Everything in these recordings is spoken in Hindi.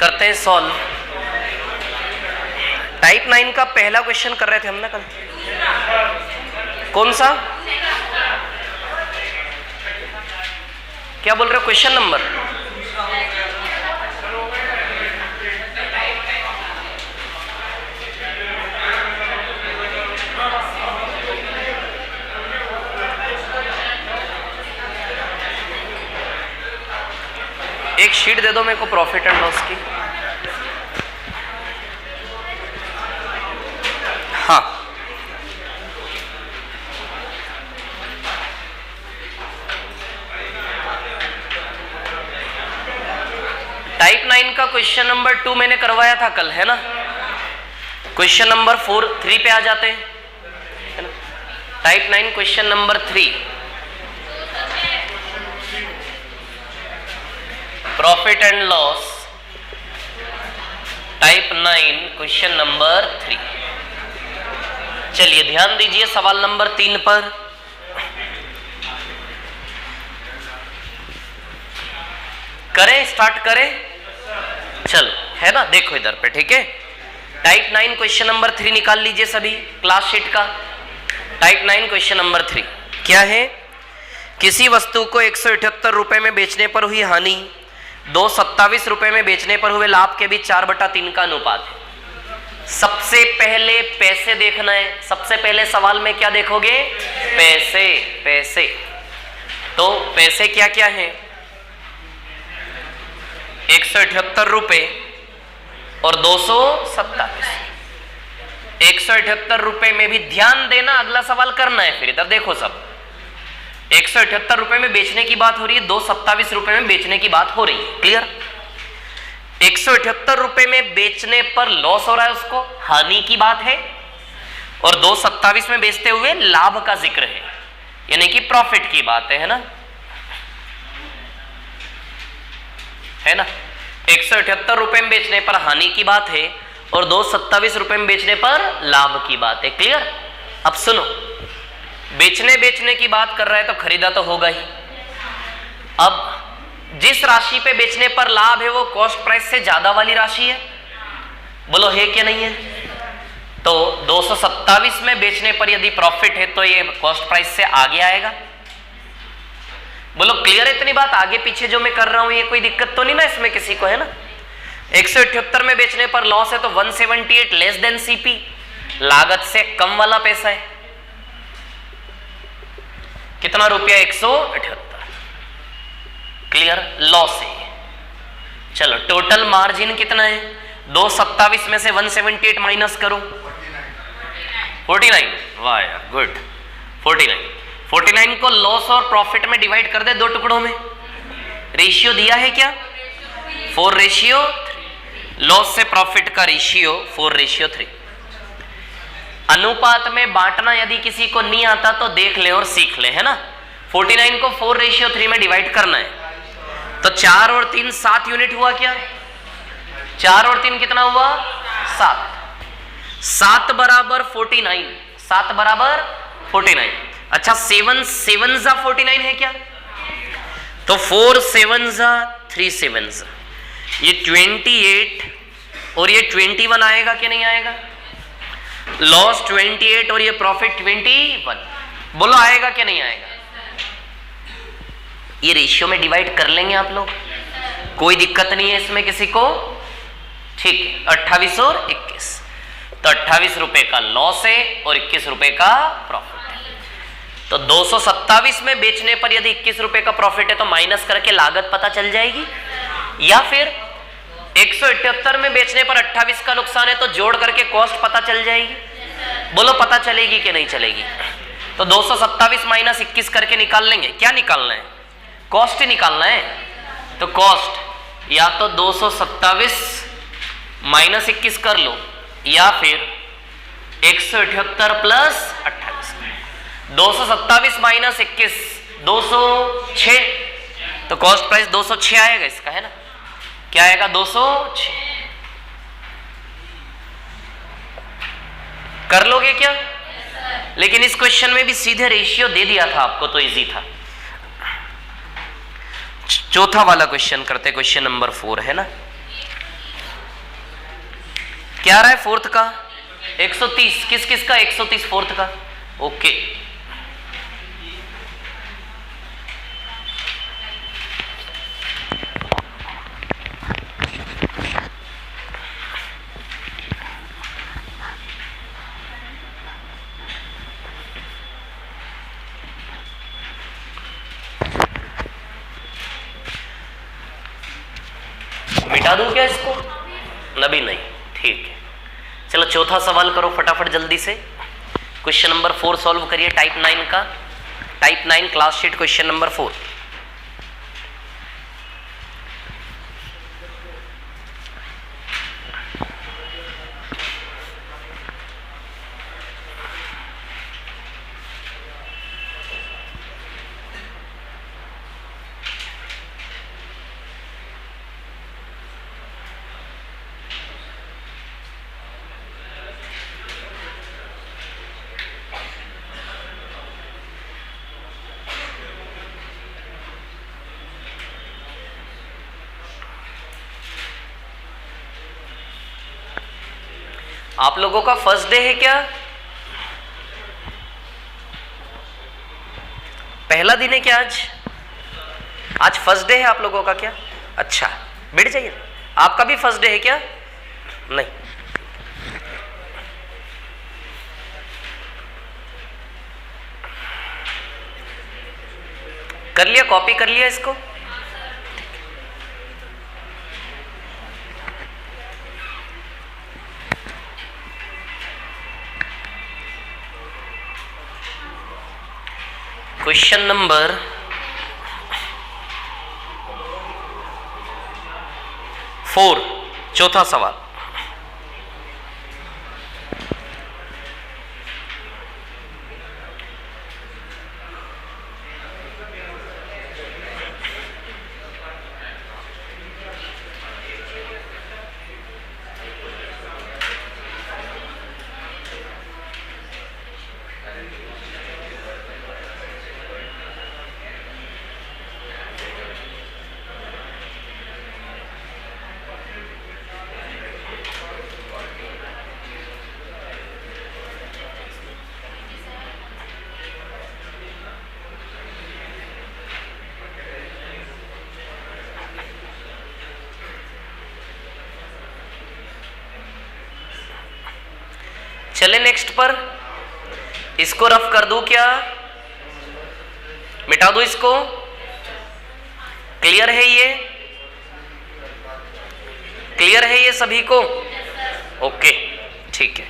करते हैं सॉल्व। टाइप 9 का पहला क्वेश्चन कर रहे थे हम ना कल, कौन सा, क्या बोल रहे हो, क्वेश्चन नंबर? एक शीट दे दो मेरे को प्रॉफिट एंड लॉस की। हाँ, टाइप 9 का क्वेश्चन नंबर 2 मैंने करवाया था कल, है ना। क्वेश्चन नंबर 3 पे आ जाते हैं, है ना। Type 9 question number 3, profit and loss, type 9 question number 3। चलिए ध्यान दीजिए सवाल नंबर 3 पर। करें, स्टार्ट करें, चलो, है ना। देखो इधर पे, ठीक है। टाइप 9 क्वेश्चन नंबर 3 निकाल लीजिए सभी क्लास शीट का। टाइप 9 क्वेश्चन नंबर 3 क्या है? किसी वस्तु को 178 रुपए में बेचने पर हुई हानि 227 रुपए में बेचने पर हुए लाभ के बीच 4/3 का अनुपात है। सबसे पहले पैसे देखना है। सबसे पहले सवाल में क्या देखोगे? पैसे। पैसे तो पैसे क्या क्या है? 178 रुपए और 227। 178 रुपए में भी ध्यान देना, अगला सवाल करना है। फिर इधर देखो सब, 178 रुपए में बेचने की बात हो रही है, 227 रुपए में बेचने की बात हो रही है। क्लियर? 178 रुपए में बेचने पर लॉस हो रहा है, उसको हानि की बात है, और 227 में बेचते हुए लाभ का जिक्र है, यानी कि प्रॉफिट की बात है ना, है ना। 178 रुपए में बेचने पर हानि की बात है और 227 रुपए में बेचने पर लाभ की बात है। क्लियर? अब सुनो, बेचने की बात कर रहा है तो खरीदा तो होगा ही। अब जिस राशि पे बेचने पर लाभ है वो कॉस्ट प्राइस से ज्यादा वाली राशि है, बोलो है क्या नहीं है? तो 227 में बेचने पर यदि प्रॉफिट है तो ये कॉस्ट प्राइस से आगे आएगा। बोलो क्लियर है इतनी बात? आगे पीछे जो मैं कर रहा हूं ये कोई दिक्कत तो नहीं ना इसमें किसी को, है ना। 178 में बेचने पर लॉस है तो 178 लेस देन सीपी, लागत से कम वाला पैसा है। कितना रुपया? 178। क्लियर? लॉस है। चलो टोटल मार्जिन कितना है? 227 में से 178 माइनस करो, 49। वाह यार, गुड। 49 को लॉस और प्रॉफिट में डिवाइड कर दे दो टुकड़ों में। रेशियो दिया है क्या? 4:3। लॉस से प्रॉफिट का रेशियो 4:3। अनुपात में बांटना यदि किसी को नहीं आता तो देख ले और सीख ले, है ना। 49 को 4:3 में डिवाइड करना है तो 4 और 3 7 यूनिट हुआ क्या? 4 और 3 कितना हुआ? 7। 7 बराबर 49। 7 बराबर 49। अच्छा 7 7 जा 49 है क्या? तो 4 7 जा 3 7 जा, ये 28 और ये 21 आएगा कि नहीं आएगा? लॉस 28 और ये प्रॉफिट 21, बोलो आएगा कि नहीं आएगा? ये रेशियो में डिवाइड कर लेंगे आप लोग, कोई दिक्कत नहीं है इसमें किसी को, ठीक है। 28 और 21, तो 28 रुपए का लॉस है और 21 रुपए का प्रॉफिट है। तो 227 में बेचने पर यदि 21 रुपए का प्रॉफिट है तो माइनस करके लागत पता चल जाएगी, या फिर 178 में बेचने पर 28 का नुकसान है तो जोड़ करके कॉस्ट पता चल जाएगी। बोलो पता चलेगी कि नहीं चलेगी? तो 227 माइनस 21 करके निकाल लेंगे। क्या निकालना है? कॉस्ट ही निकालना है। तो कॉस्ट या तो 227 माइनस 21 कर लो, या फिर 178 प्लस 28। 227 माइनस 21 206, तो कॉस्ट प्राइस 206 आएगा इसका, है ना। क्या आएगा? 206। कर लोगे क्या? लेकिन इस क्वेश्चन में भी सीधे रेशियो दे दिया था आपको तो इजी था। चौथा वाला क्वेश्चन करते, क्वेश्चन नंबर 4, है ना। क्या आ रहा है फोर्थ का 130, किस किस का 130 फोर्थ का, ओके। मिटा दूं क्या इसको, नबी नहीं, ठीक है। चलो चौथा सवाल करो फटाफट जल्दी से। क्वेश्चन नंबर 4 सॉल्व करिए टाइप 9 का, type 9 class sheet question number 4। आप लोगों का फर्स्ट डे है क्या, पहला दिन है क्या आज, आज फर्स्ट डे है आप लोगों का क्या, अच्छा बैठ जाइए। आपका भी फर्स्ट डे है क्या, नहीं, कर लिया, कॉपी कर लिया इसको, क्वेश्चन नंबर 4 चौथा सवाल। चले नेक्स्ट पर, इसको रफ कर दूं क्या, मिटा दूं इसको, क्लियर है ये, क्लियर है ये सभी को, ओके ठीक है।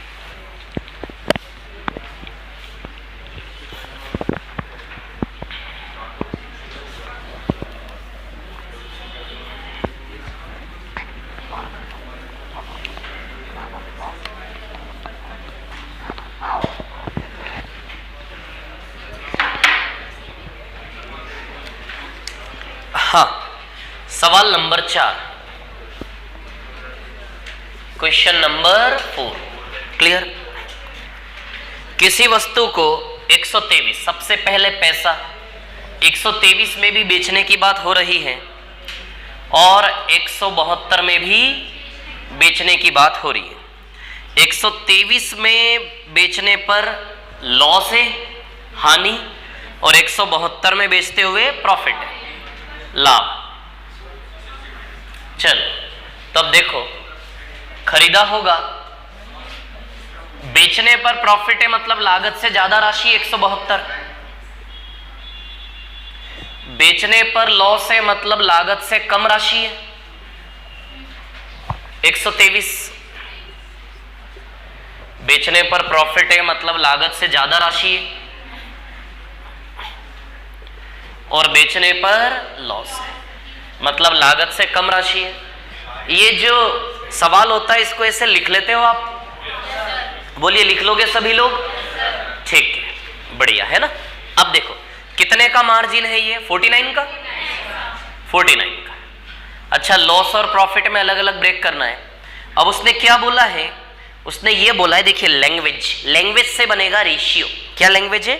हाँ, सवाल नंबर 4 क्वेश्चन नंबर 4 क्लियर। किसी वस्तु को 123, सबसे पहले पैसा 123 में भी बेचने की बात हो रही है और 172 में भी बेचने की बात हो रही है। 123 में बेचने पर लॉस है, हानि, और 172 में बेचते हुए प्रॉफिट है, लाभ। चल तब देखो, खरीदा होगा, बेचने पर प्रॉफिट है मतलब लागत से ज्यादा राशि 172, बेचने पर लॉस है मतलब लागत से कम राशि है 123, बेचने पर प्रॉफिट है मतलब लागत से ज्यादा राशि है, और बेचने पर लॉस है मतलब लागत से कम राशि है। ये जो सवाल होता है इसको ऐसे लिख लेते हो आप, बोलिए लिख लोगे सभी लोग, ठीक है बढ़िया है ना। अब देखो कितने का मार्जिन है ये, 49 का, 49 का। अच्छा, लॉस और प्रॉफिट में अलग अलग ब्रेक करना है। अब उसने क्या बोला है, उसने ये बोला है, देखिए लैंग्वेज, लैंग्वेज से बनेगा रेशियो। क्या लैंग्वेज है,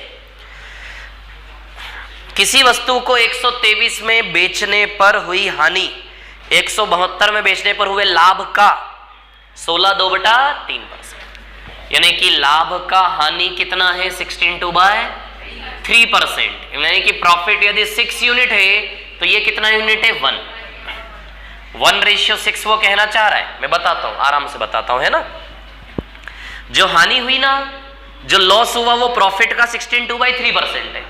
किसी वस्तु को 123 में बेचने पर हुई हानि 172 में बेचने पर हुए लाभ का 16/2/3%, यानी कि लाभ का हानि कितना है 16/3%, यानी कि प्रॉफिट यदि 6 यूनिट है तो ये कितना यूनिट है 1:6 वो कहना चाह रहा है। मैं बताता हूं, आराम से बताता हूं, है ना। जो हानि हुई ना, जो लॉस हुआ वो प्रॉफिट का 16/3% है।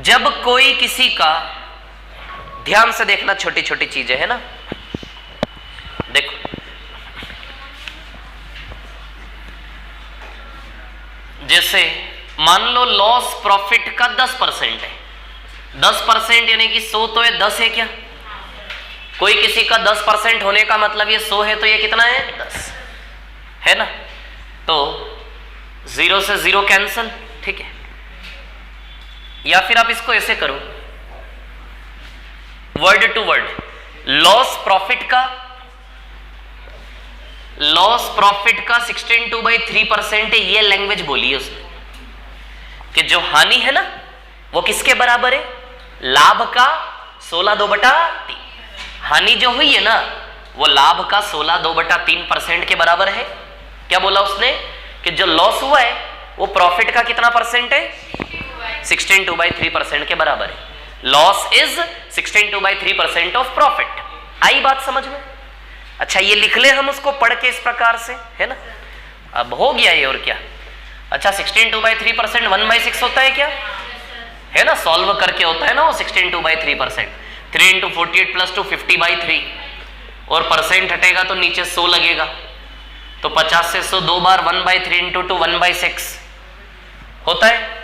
जब कोई किसी का, ध्यान से देखना, छोटी छोटी चीजें है ना, देखो जैसे मान लो लॉस प्रॉफिट का 10% है, 10% यानी कि 100 तो है 10 है क्या, कोई किसी का 10% होने का मतलब ये 100 है तो ये कितना है 10 है ना। तो 0 से 0 कैंसल, ठीक है। या फिर आप इसको ऐसे करो, word to word, loss profit का 16/3% है, ये लैंग्वेज बोली है उसने कि जो हानि है ना वो किसके बराबर है, लाभ का 16/2/3। हानि जो हुई है ना वो लाभ का 16/2/3% के बराबर है। क्या बोला उसने कि जो लॉस हुआ है वो प्रॉफिट का कितना परसेंट है, 16/3% के बराबर है। Loss is 16/3% of profit. आई बात समझ में? अच्छा, ये लिख ले हम उसको पढ़ के इस प्रकार से, है ना। अब हो गया ये, और क्या। अच्छा, 16/3% 1/6 होता है क्या, है ना, सॉल्व करके होता है ना वो 16/3%। 3 × 48 + 2 50/3, और परसेंट हटेगा तो नीचे 100 लगेगा, तो 50 से 100 2 बार, 1/3 × 2 1/6 होता है।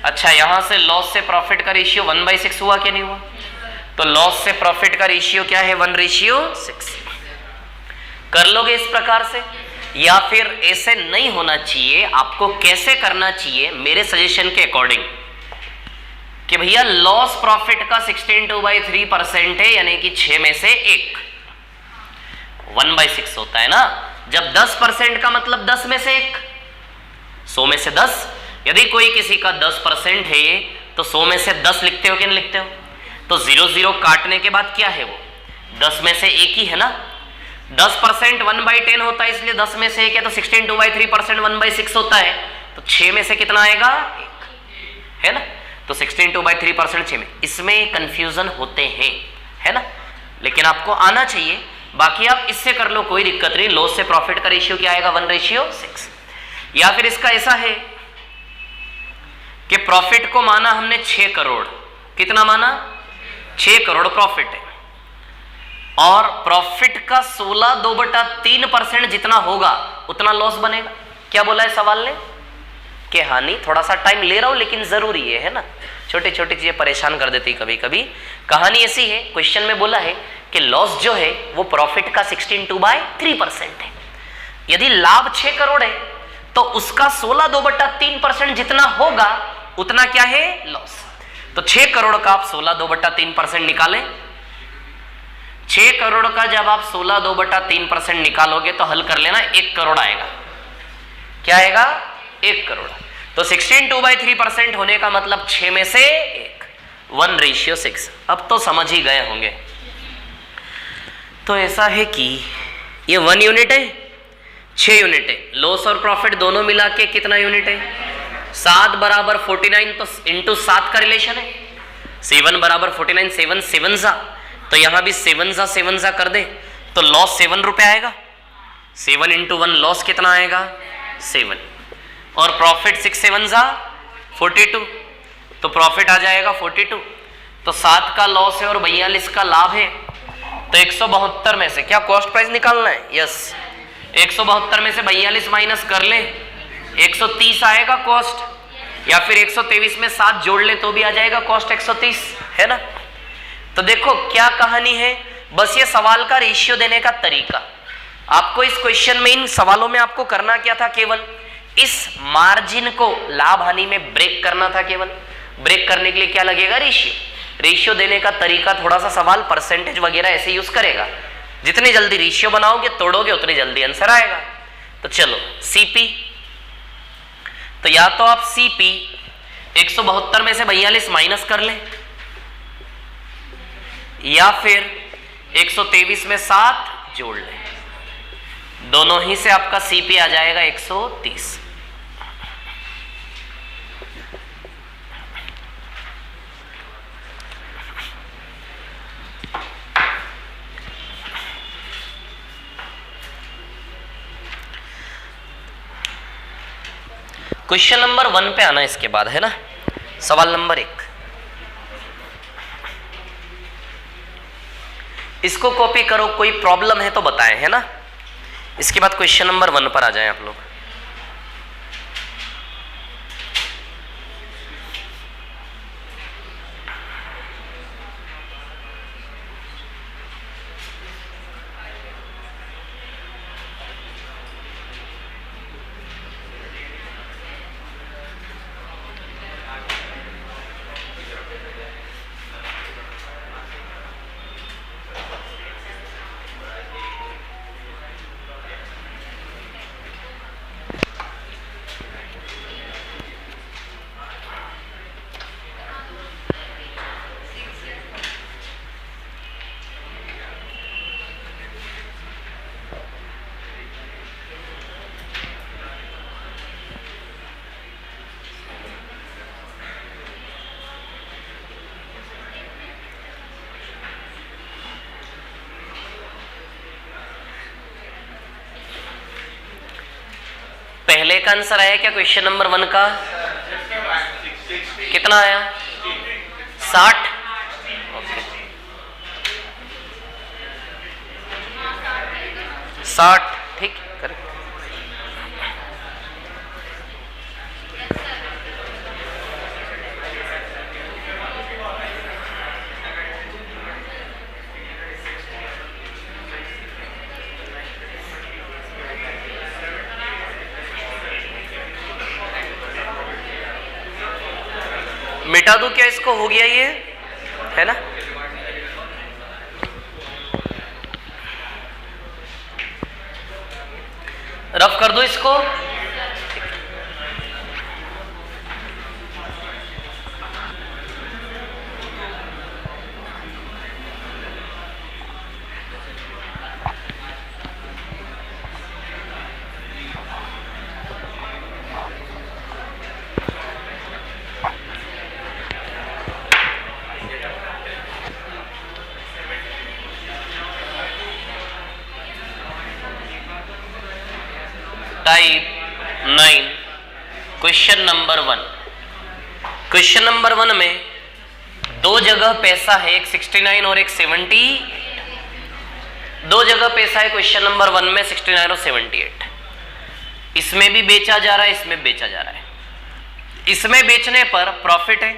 अच्छा, यहां से लॉस से प्रॉफिट का रेशियो 1/6 हुआ क्या, नहीं हुआ। तो लॉस से प्रॉफिट का रेशियो क्या है, 1:6। कर लोगे इस प्रकार से, या फिर ऐसे नहीं होना चाहिए। आपको कैसे करना चाहिए मेरे सजेशन के अकॉर्डिंग, कि भैया लॉस प्रॉफिट का 16/3% है, यानी कि 6 में से 1, 1/6 होता है ना। जब 10% का मतलब 10 में से 1, 100 में से 10। यदि कोई किसी का 10% है तो 100 में से 10 लिखते हो कि नहीं लिखते हो। तो 0 0 काटने के बाद क्या है, वो 10 में से 1 ही है ना। 10% 1/10 होता है, इसलिए 10 में से 1 है, तो 16/3% 1/6 होता है, तो 6 में से कितना आएगा, 1, है ना। तो 16/3% 6 में। इसमें कंफ्यूजन होते हैं, है ना, लेकिन आपको आना चाहिए। बाकी आप इससे कर लो, कोई दिक्कत नहीं। लॉस से प्रॉफिट का रेशियो क्या आएगा, 1:6। या फिर इसका ऐसा है कि प्रॉफिट को माना हमने 6 करोड़, कितना माना, 6 करोड़ प्रॉफिट है, और प्रॉफिट का 16/2/3% जितना होगा उतना लॉस बनेगा। क्या बोला है सवाल ने, कि हानि, थोड़ा सा टाइम ले रहा हूं लेकिन जरूरी है ना, छोटी छोटी चीजें परेशान कर देती कभी कभी। कहानी ऐसी है, क्वेश्चन में बोला है कि लॉस जो है वो प्रॉफिट का 16/3% है। यदि लाभ 6 करोड़ है तो उसका 16/2/3% जितना होगा उतना क्या है, लॉस। तो 6 करोड़ का आप 16/2/3% निकालें। 6 करोड़ का जब आप 16/2/3% निकालोगे तो हल कर लेना, 1 करोड़ आएगा। क्या आएगा, 1 करोड़। तो 16/2/3% होने का मतलब 6 में से 1, 1:6। अब तो समझ ही गए होंगे। तो ऐसा है कि ये 1 यूनिट है, 6 यूनिट है। लॉस और प्रॉफिट दोनों मिला के कितना यूनिट है, 7 = 49, तो इंटू 7 का रिलेशन है। 7 = 49, 7 7 जा, तो यहां भी 7 जा कर दे, तो लॉस 7 रुपए आएगा। 7 × 1 लॉस कितना आएगा, 7, और प्रॉफिट 6 7 जा 42, तो प्रॉफिट आ जाएगा 42। तो 7 का लॉस है और 42 का लाभ है, तो 172 में से क्या कॉस्ट प्राइस निकालना है, यस। 172 में से 42 माइनस कर ले, 130 आएगा कॉस्ट, या फिर 123 में 7 जोड़ ले तो भी आ जाएगा कॉस्ट 130, है ना। तो देखो क्या कहानी है, बस ये सवाल का रेशियो देने का तरीका। आपको इस क्वेश्चन में, इन सवालों में आपको करना क्या था, केवल इस मार्जिन को लाभ हानि में ब्रेक करना था। केवल ब्रेक करने के लिए क्या लगेगा, रेशियो देने का तरीका। थोड़ा सा सवाल परसेंटेज वगैरह ऐसे यूज करेगा। जितनी जल्दी रेशियो बनाओगे तोड़ोगे उतनी जल्दी आंसर आएगा। तो चलो सीपी, तो या तो आप सीपी 172 में से 42 माइनस कर ले, या फिर 123 में 7 जोड़ लें, दोनों ही से आपका सीपी आ जाएगा 130। क्वेश्चन नंबर 1 पे आना इसके बाद, है ना। सवाल नंबर 1, इसको कॉपी करो, कोई प्रॉब्लम है तो बताएं, है ना। इसके बाद क्वेश्चन नंबर 1 पर आ जाएं आप लोग। पहले का आंसर आया क्या क्वेश्चन नंबर 1 का? कितना आया? 60। ओके, 60, ठीक, करेक्ट। मिटा दूं क्या इसको? हो गया ये, है ना। रफ कर दो इसको। Type 9 question number 1। Question number 1 में दो जगह पैसा है, एक 69 और एक 70। दो जगह पैसा है क्वेश्चन नंबर 1 में, 69 और 78। इसमें भी बेचा जा रहा है, इसमें बेचा जा रहा है। इसमें बेचने पर प्रॉफिट है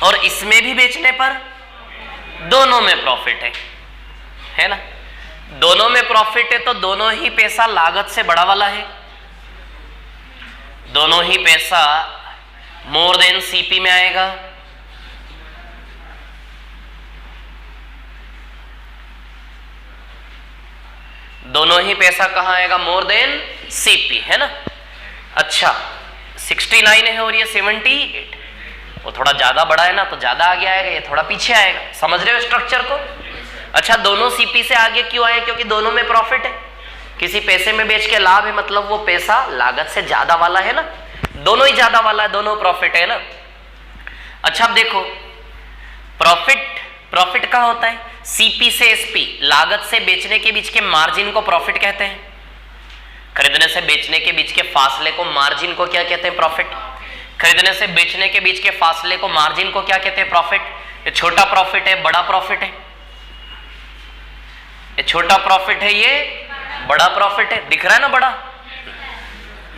और इसमें भी बेचने पर दोनों में प्रॉफिट है ना। दोनों में प्रॉफिट है तो दोनों ही पैसा लागत से बड़ा वाला है, दोनों ही पैसा मोर देन सीपी में आएगा। दोनों ही पैसा कहां आएगा? मोर देन सीपी, है ना। अच्छा, 69 है और ये 78, वो थोड़ा ज्यादा बड़ा है ना, तो ज्यादा आगे आएगा, ये थोड़ा पीछे आएगा। समझ रहे हो स्ट्रक्चर को? अच्छा, दोनों सीपी से आगे क्यों आए? क्योंकि दोनों में प्रॉफिट है। किसी पैसे में बेच के लाभ है, मतलब वो पैसा लागत से ज्यादा वाला है ना, दोनों ही ज्यादा वाला है, दोनों प्रॉफिट है ना। अच्छा, अब देखो, प्रॉफिट कहाँ होता है? सीपी से एसपी, लागत से बेचने के बीच के मार्जिन को प्रॉफिट कहते हैं। खरीदने से बेचने के बीच के फासले को, मार्जिन को क्या कहते हैं? प्रॉफिट। खरीदने से बेचने के बीच के फासले को, मार्जिन को क्या कहते हैं? प्रॉफिट। ये छोटा प्रॉफिट है, बड़ा प्रॉफिट है। ये छोटा प्रॉफिट है, ये बड़ा प्रॉफिट है। दिख रहा है ना बड़ा?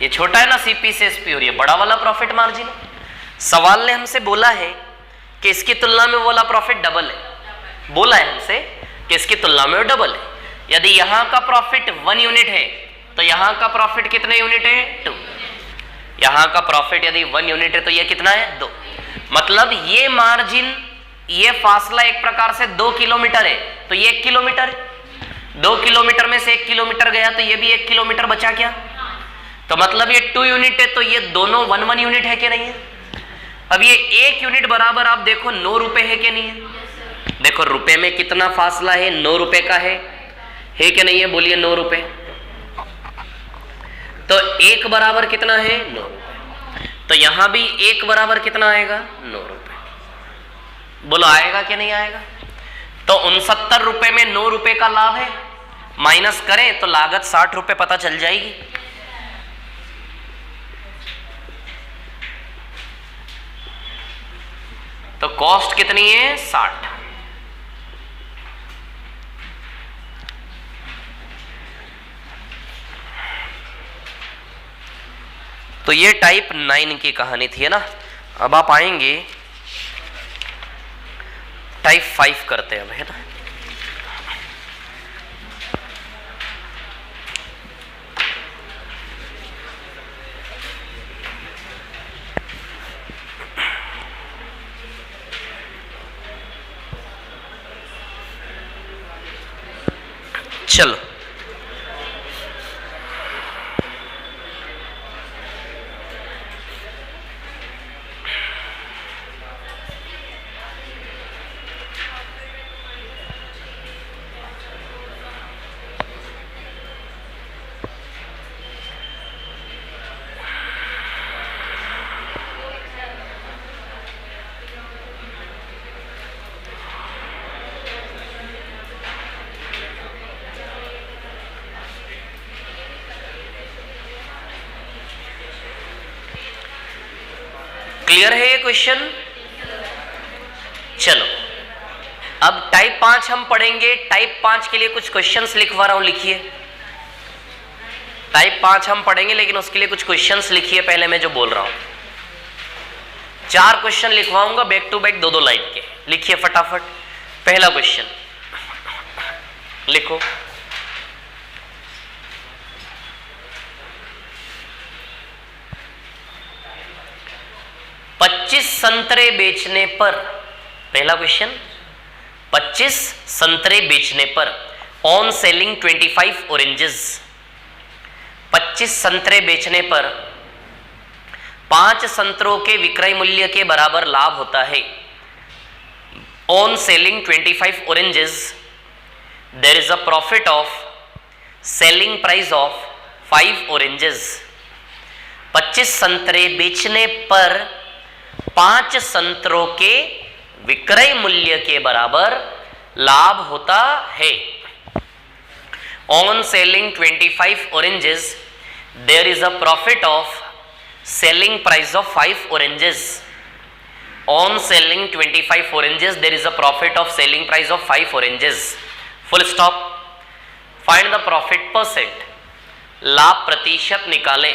ये छोटा है ना सीपी से एसपी, और ये बड़ा वाला प्रॉफिट मार्जिन है। सवाल ने हमसे बोला है कि इसकी तुलना में वो वाला प्रॉफिट डबल है। बोला है हमसे कि इसकी तुलना में वो डबल है। यदि यहां का प्रॉफिट 1 यूनिट है तो यहां का प्रॉफिट कितने यूनिट है? 2। यहां का प्रॉफिट यदि 1 यूनिट है तो ये कितना है? 2। मतलब ये मार्जिन, ये फासला एक प्रकार से 2 किलोमीटर है, तो ये 1 किलोमीटर है। 2 किलोमीटर में से 1 किलोमीटर गया तो ये भी 1 किलोमीटर बचा क्या? तो मतलब ये 2 यूनिट है, तो ये दोनों 1 यूनिट है कि नहीं है? अब ये 1 यूनिट बराबर आप देखो 9 रुपए है कि नहीं है? देखो रुपए में कितना फासला है, 9 रुपए का है कि नहीं है, बोलिए 9 रुपए। तो 1 बराबर कितना है, 9 रुपए। तो यहां भी 1 बराबर कितना आएगा, 9 रुपए। बोलो आएगा कि नहीं आएगा। तो 69 रुपए में 9 रुपए का लाभ है, माइनस करें तो लागत 60 रुपए पता चल जाएगी। तो कॉस्ट कितनी है, 60। तो ये टाइप 9 की कहानी थी, है ना। अब आप आएंगे टाइप 5 करते हैं अब, है ना। चलो क्लियर है ये क्वेश्चन। चलो अब टाइप 5 हम पढ़ेंगे। टाइप 5 के लिए कुछ क्वेश्चंस लिखवा रहा हूं, लिखिए। टाइप 5 हम पढ़ेंगे लेकिन उसके लिए कुछ क्वेश्चंस लिखिए पहले मैं जो बोल रहा हूं। 4 क्वेश्चन लिखवाऊंगा बैक टू बैक 2-2 लाइन के, लिखिए फटाफट। पहला क्वेश्चन लिखो। पच्चीस संतरे बेचने पर, पहला क्वेश्चन, 25 संतरे बेचने पर ऑन सेलिंग 25 ऑरेंजेस, 25 संतरे बेचने पर 5 संतरों के विक्रय मूल्य के बराबर लाभ होता है। On selling 25 oranges there is a profit of selling price of 5 oranges. 25 संतरे बेचने पर 5 संतरों के विक्रय मूल्य के बराबर लाभ होता है। On selling 25 oranges there is a profit of selling price of 5 oranges. On selling 25 oranges there is a profit of selling price of 5 oranges. Full stop. Find the profit percent, लाभ प्रतिशत निकालें।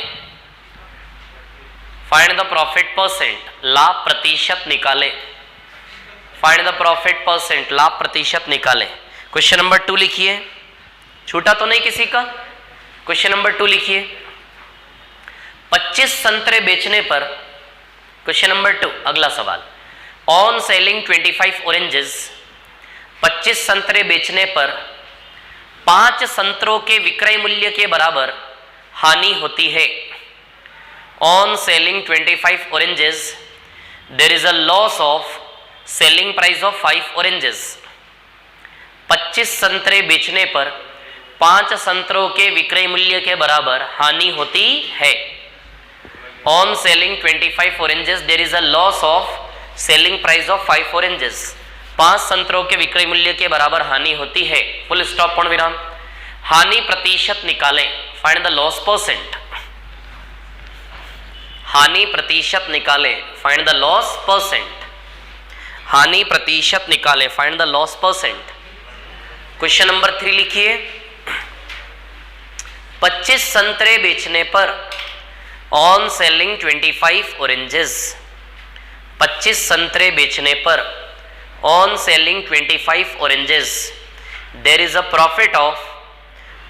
फाइंड द प्रॉफिट परसेंट, लाभ प्रतिशत निकालें। फाइंड द प्रॉफिट परसेंट, लाभ प्रतिशत निकालें। क्वेश्चन नंबर 2 लिखिए। छूटा तो नहीं किसी का। क्वेश्चन नंबर 2 लिखिए। 25 संतरे बेचने पर, क्वेश्चन नंबर 2 अगला सवाल, ऑन सेलिंग 25 ऑरेंजेस, 25 संतरे बेचने पर 5 संतरों के विक्रय मूल्य के बराबर हानि होती है। On selling 25 oranges, there is a loss of selling price of 5 oranges. 25 संतरे बेचने पर 5 संतरों के विक्रय मूल्य के बराबर हानि होती है। On selling 25 oranges, there is a loss of selling price of 5 oranges. 5 संतरों के विक्रय मूल्य के बराबर हानि होती है। फुल स्टॉप, पूर्ण विराम। हानि प्रतिशत निकालें। Find the loss percent. हानि प्रतिशत निकालें। Find the loss percent. हानि प्रतिशत निकालें। Find the loss percent. Question number 3 लिखिए। 25 संतरे बेचने पर ऑन सेलिंग 25 ऑरेंजेस, 25 संतरे बेचने पर on selling 25 oranges there is a profit of,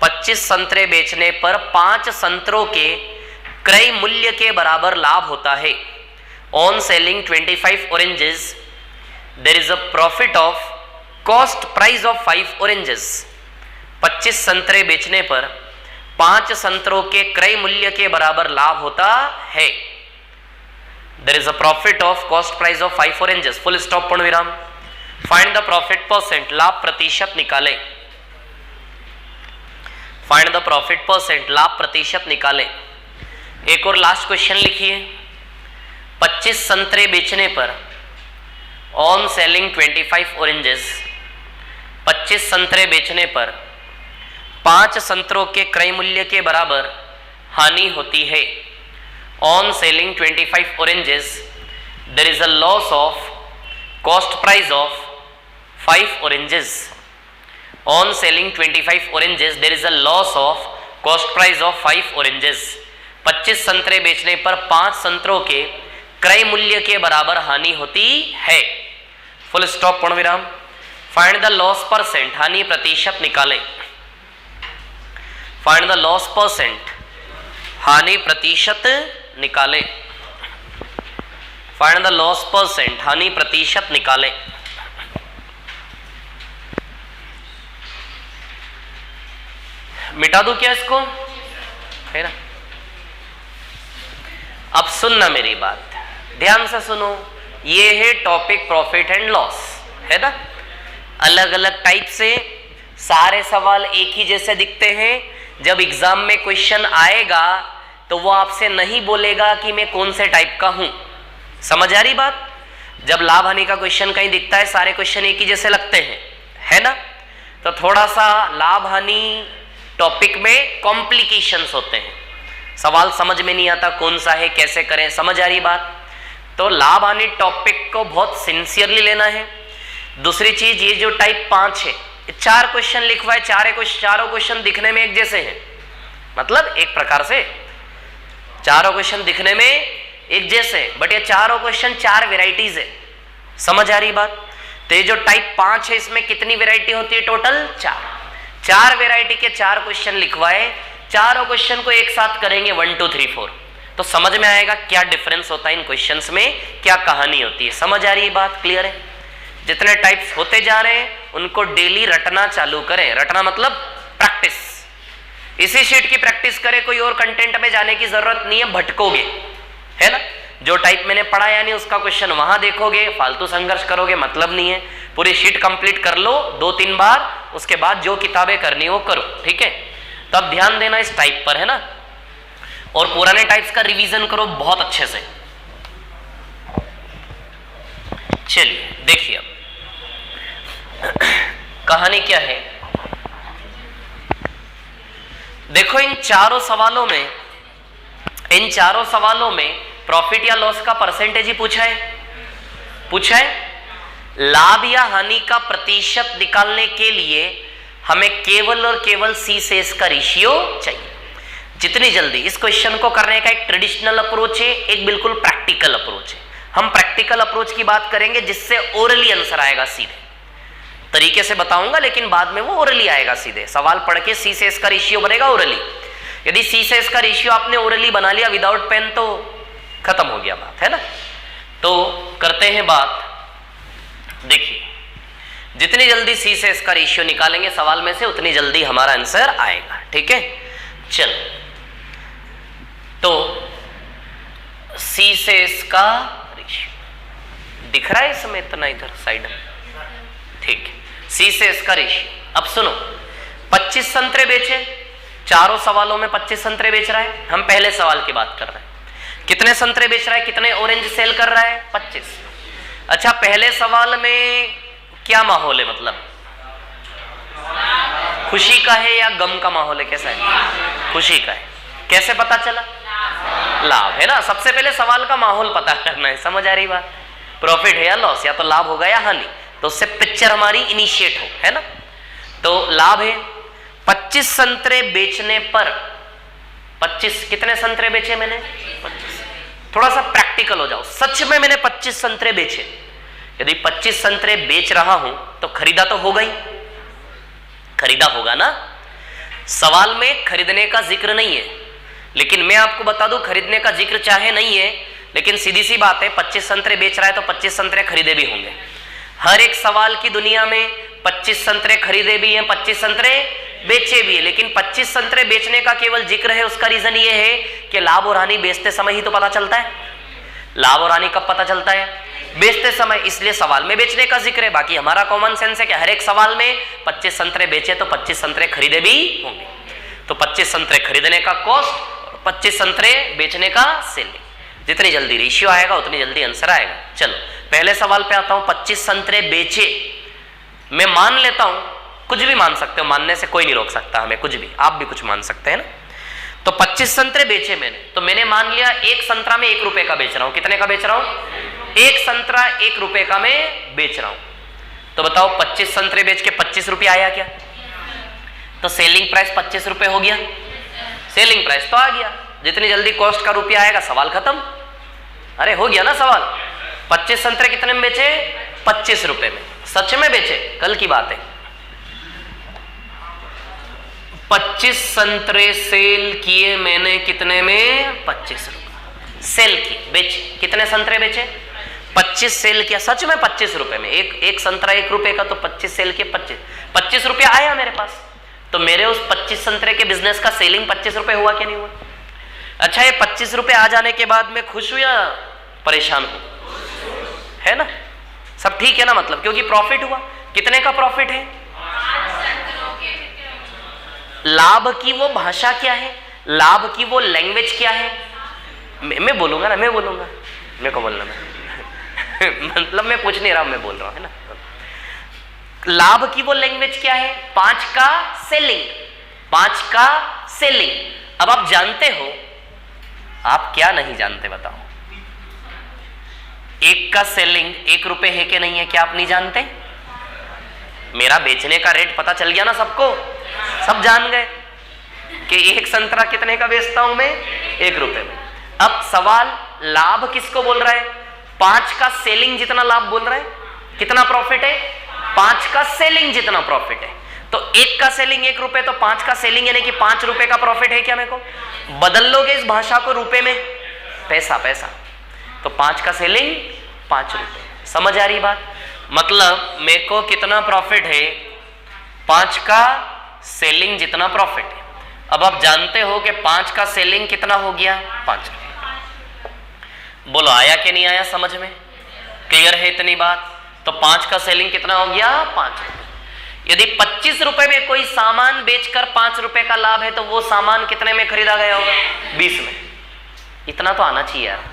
25 संतरे बेचने पर 5 संतरों के क्रय मूल्य के बराबर लाभ होता है। On selling 25 oranges there is a profit of cost price of 5 oranges. 25 संतरे बेचने पर 5 संतरों के क्रय मूल्य के बराबर लाभ होता है। There is a profit of cost price of 5 oranges. Full stop, पूर्ण विराम। फाइंड द प्रॉफिट परसेंट, लाभ प्रतिशत निकाले। फाइंड द प्रॉफिट परसेंट, लाभ प्रतिशत निकाले। एक और लास्ट क्वेश्चन लिखिए। 25 संतरे बेचने पर ऑन सेलिंग 25 ऑरेंजेस, 25 संतरे बेचने पर 5 संतरों के क्रय मूल्य के बराबर हानि होती है। On selling 25 oranges there is a loss of cost price of 5 oranges. On selling 25 oranges there is a loss of cost price of 5 oranges. 25 संतरे बेचने पर 5 संतरों के क्रय मूल्य के बराबर हानि होती है। फुल स्टॉप, पूर्ण विराम। फाइंड द लॉस परसेंट, हानि प्रतिशत निकालें। फाइंड द लॉस परसेंट, हानि प्रतिशत निकालें। फाइंड द लॉस परसेंट, हानि प्रतिशत निकालें। मिटा दूं क्या इसको, है ना? अब सुनना मेरी बात, ध्यान से सुनो। ये है टॉपिक प्रॉफिट एंड लॉस, है ना? अलग अलग टाइप से सारे सवाल एक ही जैसे दिखते हैं। जब एग्जाम में क्वेश्चन आएगा तो वो आपसे नहीं बोलेगा कि मैं कौन से टाइप का हूं। समझ आ रही बात? जब लाभ हानि का क्वेश्चन कहीं दिखता है, सारे क्वेश्चन एक ही जैसे लगते हैं, है ना? तो थोड़ा सा लाभ हानि टॉपिक में कॉम्प्लिकेशंस होते हैं, सवाल समझ में नहीं आता कौन सा है, कैसे करें। समझ आ रही बात? तो लाभ हानि टॉपिक को बहुत सिंसियरली लेना है। दूसरी चीज, ये जो टाइप 5 है, 4 क्वेश्चन लिखवाए, चारों क्वेश्चन दिखने में एक जैसे हैं, मतलब एक प्रकार से चारों क्वेश्चन दिखने में एक जैसे, बट ये चारों क्वेश्चन 4 वेराइटीज है। समझ आ रही बात? तो ये जो टाइप 5 है, इसमें कितनी वेराइटी होती है? टोटल 4 वेराइटी के 4 क्वेश्चन लिखवाए, चारों क्वेश्चन को एक साथ करेंगे 1 2 3 4, तो समझ में आएगा क्या डिफरेंस होता है इन क्वेश्चंस में, क्या कहानी होती है। समझ आ रही है बात? क्लियर है? जितने टाइप्स होते जा रहे हैं उनको डेली रटना चालू करें। रटना मतलब प्रैक्टिस। इसी शीट की प्रैक्टिस करें, कोई और कंटेंट में जाने की जरूरत नहीं है, भटकोगे, है ना? जो टाइप मैंने पढ़ा यानी उसका क्वेश्चन वहां देखोगे, फालतू संघर्ष करोगे, मतलब नहीं है। पूरी शीट कंप्लीट कर लो 2-3 बार, उसके बाद जो किताबें करनी वो करो, ठीक है? तब ध्यान देना इस टाइप पर, है ना? और पुराने टाइप्स का रिवीजन करो बहुत अच्छे से। चलिए देखिए अब कहानी क्या है। देखो इन चारों सवालों में प्रॉफिट या लॉस का परसेंटेज ही पूछा है। लाभ या हानि का प्रतिशत निकालने के लिए हमें केवल और केवल C से इसका रेशियो चाहिए। जितनी जल्दी इस क्वेश्चन को करने का एक ट्रेडिशनल अप्रोच है, एक बिल्कुल प्रैक्टिकल अप्रोच है। हम प्रैक्टिकल अप्रोच की बात करेंगे जिससे ओरली आंसर आएगा, सीधे तरीके से बताऊंगा, लेकिन बाद में वो ओरली आएगा सीधे। सवाल पढ़ के C से इसका रेशियो बनेगा ओरली। यदि C से इसका रेशियो आपने ओरली बना लिया विदाउट पेन तो खत्म हो गया बात, है ना? तो करते हैं बात। देखिए जितनी जल्दी C से इसका रेशियो निकालेंगे सवाल में से, उतनी जल्दी हमारा आंसर आएगा, ठीक है? चलो तो C से इसका रेशियो दिख रहा है इसमें इतना, इधर साइड में, ठीक है? C से इसका रेशियो। अब सुनो, 25 संतरे बेचे, चारों सवालों में 25 संतरे बेच रहा है। हम पहले सवाल की बात कर रहे हैं, कितने संतरे बेच रहा है, कितने ऑरेंज सेल कर रहा है? 25। अच्छा, पहले सवाल में क्या माहौल है, मतलब खुशी का है या गम का माहौल है? कैसा है? खुशी का है। कैसे पता चला? लाभ, है ना? सबसे पहले सवाल का माहौल पता करना है। समझ आ रही बात? प्रॉफिट है या लॉस, या तो लाभ होगा या हानि, तो उससे पिक्चर हमारी इनिशिएट हो, है ना? तो लाभ है। 25 संतरे बेचने पर 25, कितने संतरे बेचे मैंने? 25। थोड़ा सा प्रैक्टिकल हो जाओ, सच में मैंने 25 संतरे बेचे। यदि 25 संतरे बेच रहा हूं तो खरीदा तो होगा ही, खरीदा होगा ना? सवाल में खरीदने का जिक्र नहीं है, लेकिन मैं आपको बता दूं खरीदने का जिक्र चाहे नहीं है, लेकिन सीधी सी बात है 25 संतरे बेच रहा है तो 25 संतरे खरीदे भी होंगे। हर एक सवाल की दुनिया में 25 संतरे खरीदे भी हैं, 25 संतरे बेचे भी है, लेकिन 25 संतरे बेचने का केवल जिक्र है। उसका रीजन ये है कि लाभ और हानि बेचते समय ही तो पता चलता है। लाभ और हानि कब पता चलता है? बेचते समय, इसलिए सवाल में बेचने का जिक्र है। बाकी हमारा कॉमन सेंस है कि हर एक सवाल में 25 संतरे बेचे तो 25 संतरे खरीदे भी होंगे। तो 25 संतरे खरीदने का कॉस्ट, 25 संतरे बेचने का सेलिंग। जितनी जल्दी रेशियो आएगा उतनी जल्दी आंसर आएगा। चलो पहले सवाल पे आता हूं। 25 संतरे बेचे, मैं मान लेता हूं, कुछ भी मान सकते हो, मानने से कोई नहीं रोक सकता हमें, कुछ भी, आप भी कुछ मान सकते हैं ना। तो 25 संतरे बेचे मैंने, तो मैंने मान लिया एक संतरा में 1 रुपए का बेच रहा हूं। कितने का बेच रहा हूं? एक संतरा 1 रुपए का मैं बेच रहा हूं। तो बताओ 25 संतरे बेच के 25 रुपये आया क्या? तो सेलिंग प्राइस 25 रुपए हो गया। सेलिंग प्राइस तो आ गया। जितनी जल्दी कॉस्ट का रुपया आएगा सवाल खत्म। अरे हो गया ना सवाल। 25 संतरे कितने में बेचे? 25 रुपए में। सच में बेचे, कल की बात है। 25 संतरे सेल किए मैंने, कितने में? 25 रुपए सेल किए, बेचे। कितने संतरे बेचे? 25 सेल किया, सच में 25 रुपए में। एक संतरा 1 रुपए का, तो 25 सेल किए, 25 रुपया आया मेरे पास। तो मेरे उस 25 संतरे के बिजनेस का सेलिंग 25 रुपए हुआ क्या नहीं हुआ? अच्छा, ये 25 रुपए आ जाने के बाद मैं खुश हूं या परेशान हूं? है ना, सब ठीक है ना, मतलब क्योंकि प्रॉफिट हुआ। कितने का प्रॉफिट है? लाभ की वो भाषा क्या है, लाभ की वो लैंग्वेज क्या है? मैं बोलूंगा ना, मैं बोलूंगा, मेरे को बोलना मैं मतलब मैं पूछ नहीं रहा हूं, मैं बोल रहा हूं, है ना। लाभ की वो लैंग्वेज क्या है? 5 का सेलिंग, 5 का सेलिंग। अब आप जानते हो, आप क्या नहीं जानते बताओ? 1 का सेलिंग 1 रुपए है कि नहीं है, क्या आप नहीं जानते? मेरा बेचने का रेट पता चल गया ना सबको, सब जान गए कि एक संतरा कितने का बेचता हूं मैं? 1 रुपए में। अब सवाल, लाभ किसको बोल रहा है? 5 का सेलिंग जितना लाभ बोल रहा है। कितना प्रॉफिट है? 5 का सेलिंग जितना प्रॉफिट है। तो 1 का सेलिंग 1 रुपए, तो 5 का सेलिंग यानी कि 5 रुपए का प्रॉफिट है क्या? मेरे को बदल लोगे इस भाषा को रुपए में? पैसा, पैसा। तो 5 का सेलिंग 5 रुपए। समझ आ रही बात? मतलब मेरे को कितना प्रॉफिट है? 5 का सेलिंग जितना प्रॉफिट है। अब आप जानते हो कि 5 का सेलिंग कितना हो गया? 5 रुपए। बोलो आया कि नहीं आया समझ में? क्लियर है इतनी बात? तो 5 का सेलिंग कितना हो गया? 5 रुपए। यदि 25 रुपए में कोई सामान बेचकर 5 रुपए का लाभ है, तो वो सामान कितने में खरीदा गया होगा? 20 में। इतना तो आना चाहिए यार।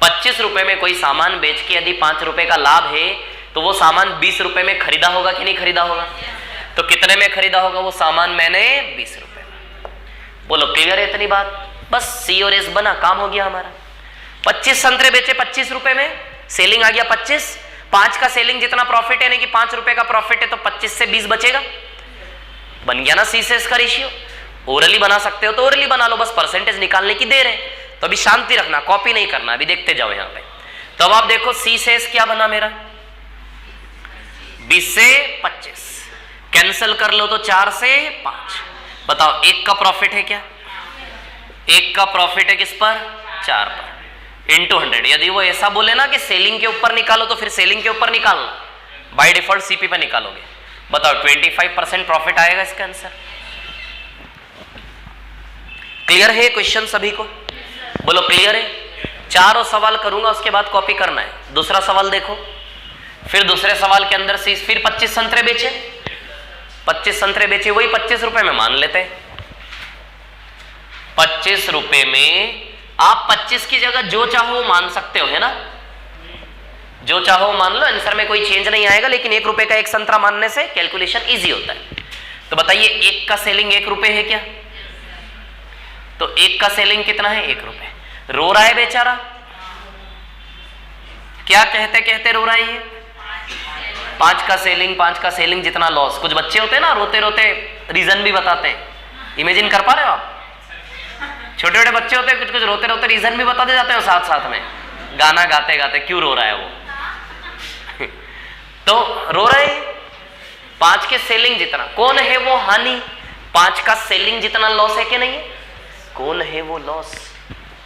25 रुपए में कोई सामान बेच के यदि 5 रुपए का लाभ है, तो वो सामान 20 रुपए में खरीदा होगा कि नहीं खरीदा होगा? तो कितने में खरीदा होगा वो सामान? मैंने 20 रुपए में। बोलो क्लियर है इतनी बात? बस सी और एस बना, काम हो गया हमारा। 25 संतरे बेचे 25 रुपए में, सेलिंग आ गया 25। 5 का सेलिंग जितना प्रॉफिट है, कि 5 रुपए का प्रॉफिट है, तो 25 से 20 बचेगा। बन गया ना सी से एस का रेशियो। ओरली बना सकते हो तो ओरली बना लो, बस परसेंटेज निकालने की देर है। तो अभी शांति रखना, कॉपी नहीं करना, अभी देखते जाओ यहाँ पे। तो अब आप देखो सी से एस क्या बना मेरा? 20 से 25 कैंसिल कर लो तो 4 से 5। बताओ 1 का प्रॉफिट है क्या? 1 का प्रॉफिट है किस पर? 4 पर, इंटू 100। यदि वो ऐसा बोले ना कि सेलिंग के ऊपर निकालो, तो फिर सेलिंग के ऊपर निकालना, बाय डिफॉल्ट सीपी पे निकालोगे। बताओ 25% प्रॉफिट आएगा इसका आंसर। क्लियर है क्वेश्चन सभी को? बोलो क्लियर है? 4 और सवाल करूंगा, उसके बाद कॉपी करना है। दूसरा सवाल देखो। फिर दूसरे सवाल के अंदर से फिर 25 संतरे बेचे, 25 संतरे बेचे, वही 25 रुपए में मान लेते हैं। 25 रुपए में आप 25 की जगह जो चाहो मान सकते हो, है ना? जो चाहो मान लो, आंसर में कोई चेंज नहीं आएगा, लेकिन 1 रुपए का एक संतरा मानने से कैलकुलेशन इजी होता है। तो बताइए 1 का सेलिंग 1 रुपए है क्या? तो 1 का सेलिंग कितना है? 1 रुपए। रो रहा है बेचारा, क्या कहते कहते रो रहा है ये? 5 का सेलिंग, 5 का सेलिंग जितना लॉस। कुछ बच्चे होते हैं ना, रोते रोते रीजन भी बताते हैं। इमेजिन कर पा रहे हो आप? छोटे छोटे बच्चे होते हैं, कुछ कुछ रोते रोते रीजन भी बताते जाते हैं साथ साथ में, गाना गाते गाते क्यों रो रहा है वो। तो रो रहे हैं 5 के सेलिंग जितना। कौन है वो हानि? 5 का सेलिंग जितना लॉस है कि नहीं है? कौन है वो लॉस?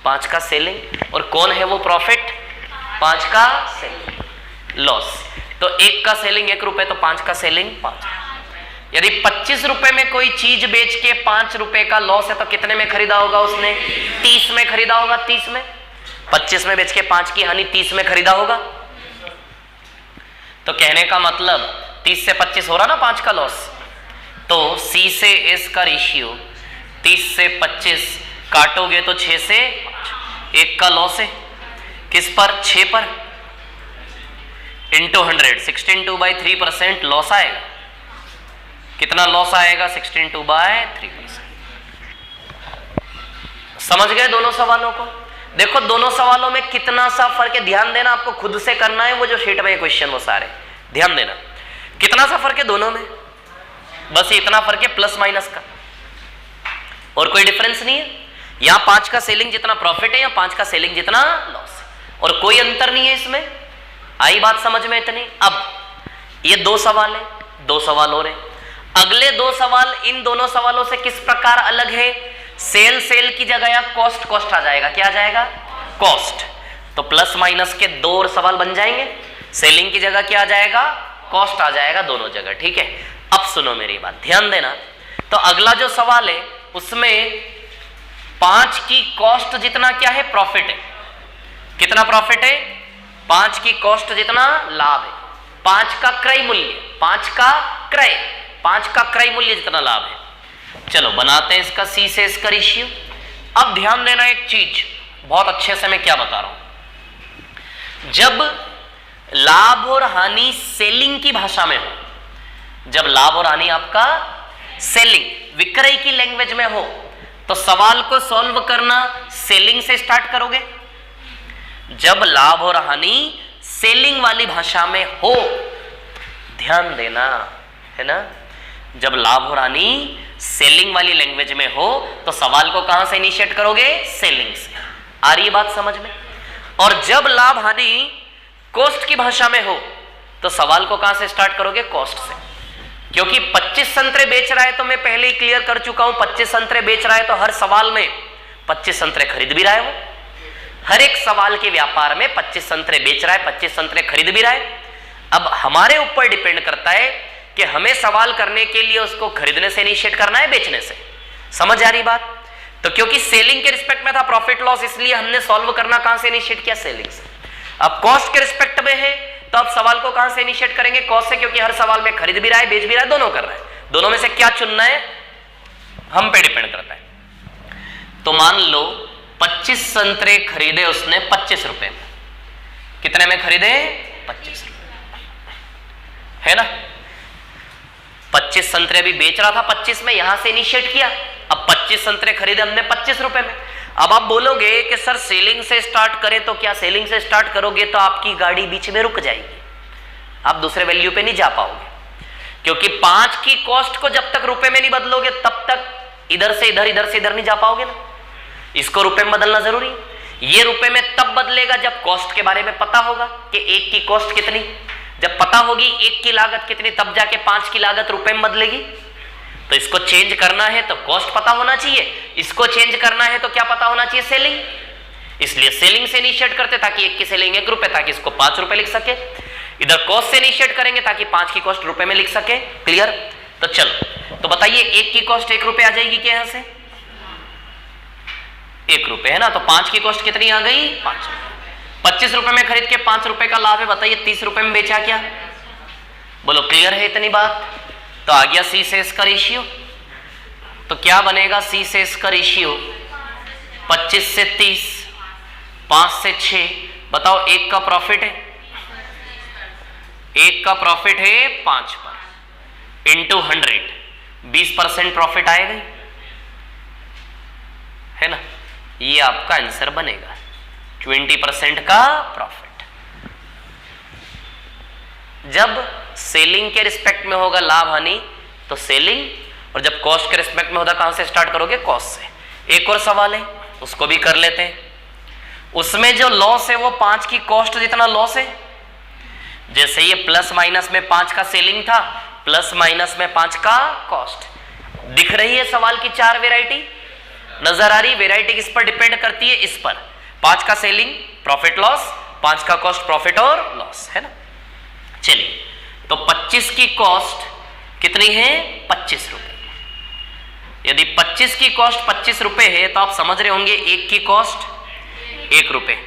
5 का सेलिंग। और कौन है वो प्रॉफिट? 5 का सेलिंग लॉस। तो 1 का सेलिंग 1 रुपए, तो 5 का सेलिंग 5। यदि 25 रुपए में कोई चीज बेच के 5 रुपए का लॉस है, तो कितने में खरीदा होगा उसने? 30 में खरीदा होगा। 30 में 25 में बेच के 5 की हानि 30 में खरीदा होगा। तो कहने का मतलब 30 से 25 हो रहा ना 5 का लॉस, तो C से S का रेशियो 30 से 25 काटोगे तो 6 से 5, 1 का लॉस है किस पर, 6 पर, इंटू 100, 16/3% लॉस आएगा। कितना लॉस आएगा, 16/3%। समझ गए दोनों सवालों को? देखो दोनों सवालों में कितना सा फर्क है, ध्यान देना, आपको खुद से करना है वो जो शीट में क्वेश्चन वो सारे ध्यान देना, कितना सा फर्क है दोनों में, बस इतना फर्क है प्लस माइनस का, और कोई डिफरेंस नहीं है। यहां 5 का सेलिंग जितना प्रॉफिट है, या 5 का सेलिंग जितना लॉस है, और कोई अंतर नहीं है इसमें। आई बात समझ में इतनी? अब ये 2 सवाल है, 2 सवाल हो रहे, अगले 2 सवाल इन दोनों सवालों से किस प्रकार अलग है, सेल की जगह या कॉस्ट आ जाएगा, क्या आ जाएगा, कॉस्ट। तो प्लस माइनस के 2 और सवाल बन जाएंगे, सेलिंग की जगह क्या आ जाएगा, कॉस्ट आ जाएगा दोनों जगह, ठीक है। अब सुनो मेरी बात, ध्यान देना। तो अगला जो सवाल है उसमें 5 की कॉस्ट जितना क्या है, प्रॉफिट है, कितना प्रॉफिट है, 5 की कॉस्ट जितना लाभ है, 5 का क्रय मूल्य, 5 का क्रय मूल्य जितना लाभ है। चलो बनाते हैं इसका C से इसका रेशियो। अब ध्यान देना एक चीज बहुत अच्छे से, मैं क्या बता रहा हूं, जब लाभ और हानि सेलिंग की भाषा में हो, जब लाभ और हानि आपका सेलिंग विक्रय की लैंग्वेज में हो, तो सवाल को सॉल्व करना सेलिंग से स्टार्ट करोगे। जब लाभ और हानि सेलिंग वाली भाषा में हो, ध्यान देना है ना, जब लाभ और हानि सेलिंग वाली लैंग्वेज में हो तो सवाल को कहां से इनिशिएट करोगे, सेलिंग से। आ रही बात समझ में? और जब लाभ हानि कॉस्ट की भाषा में हो तो सवाल को कहां से स्टार्ट करोगे, कॉस्ट से। क्योंकि 25 संतरे बेच रहा है तो मैं पहले ही क्लियर कर चुका हूं, 25 संतरे बेच रहा है तो हर सवाल में 25 संतरे खरीद भी रहा है वो, हर एक सवाल के व्यापार में 25 संतरे बेच रहा है, 25 संतरे खरीद भी रहा है। अब हमारे ऊपर डिपेंड करता है कि हमें सवाल करने के लिए उसको खरीदने से इनिशिएट करना है, बेचने से। समझ आ रही बात? तो क्योंकि सेलिंग के रिस्पेक्ट में था प्रॉफिट लॉस, इसलिए हमने सॉल्व करना कहां से इनिशिएट किया, सेलिंग से। अब कॉस्ट के रिस्पेक्ट में है तो अब सवाल को कहां से इनिशिएट करेंगे, कॉस्ट से, क्योंकि हर सवाल में खरीद भी रहा है, बेच भी रहा है, दोनों कर रहा है। दोनों में से क्या चुनना है हम पे डिपेंड करता है। तो मान लो 25 संतरे खरीदे उसने 25 रुपए में, कितने में खरीदे, 25 रुपए, है ना। 25 संतरे अभी बेच रहा था 25 में, यहां से इनिशिएट किया। अब 25 संतरे खरीदे हमने 25 रुपए में। अब आप बोलोगे कि सर सेलिंग से स्टार्ट करें, तो क्या सेलिंग से स्टार्ट करोगे तो आपकी गाड़ी बीच में रुक जाएगी, आप दूसरे वैल्यू पे नहीं जा पाओगे। क्योंकि 5 की कॉस्ट को जब तक रुपए में नहीं बदलोगे तब तक इधर से इधर नहीं जा पाओगे ना। इसको रुपए में बदलना जरूरी है। ये रुपए में तब बदलेगा जब कॉस्ट के बारे में पता होगा कि 1 की कॉस्ट कितनी, जब पता होगी 1 की लागत कितनी, तब जाके 5 की लागत रुपए में बदलेगी। तो इसको चेंज करना है तो कॉस्ट पता होना चाहिए, इसको चेंज करना है तो क्या पता होना चाहिए, सेलिंग। इसलिए सेलिंग से इनिशिएट करते ताकि 1 की सेलिंग 1 रुपए, ताकि इसको 5 रुपए लिख सके। इधर कॉस्ट से इनिशिएट करेंगे ताकि 5 की कॉस्ट रुपए में लिख सके। क्लियर? तो चलो, तो बताइए 1 की कॉस्ट 1 रुपए आ जाएगी क्या, यहां से 1 रुपए है ना, तो 5 की कॉस्ट कितनी आ गई, 5। 25 रुपए में खरीद के 5 रुपए का लाभ है, बताइए 30 रुपए में बेचा क्या, बोलो क्लियर है इतनी बात? तो आ गया C से इसका रेशियो। तो क्या बनेगा C से इसका रेशियो, 25 से 30, 5 से 6, बताओ 1 का प्रॉफिट है, 1 का प्रॉफिट है 5 पर, इंटू 100, 20% प्रॉफिट आएगा, है ना। ये आपका आंसर बनेगा 20% का प्रॉफिट। जब सेलिंग के रिस्पेक्ट में होगा लाभ हानि तो सेलिंग, और जब कॉस्ट के रिस्पेक्ट में होगा कहां से स्टार्ट करोगे, कॉस्ट से। एक और सवाल है उसको भी कर लेते हैं। उसमें जो लॉस है वो 5 की कॉस्ट जितना लॉस है। जैसे ये प्लस माइनस में 5 का सेलिंग था, प्लस माइनस में 5 का कॉस्ट। दिख रही है सवाल की 4 वेराइटी नजर आ रही। वेराइटी किस पर डिपेंड करती है, इस पर। 5 का सेलिंग प्रॉफिट लॉस, 5 का कॉस्ट प्रॉफिट और लॉस, है ना। चलिए, तो 25 की कॉस्ट कितनी है, 25 रुपए। यदि 25 की कॉस्ट 25 रुपए है तो आप समझ रहे होंगे 1 की कॉस्ट 1 रुपए।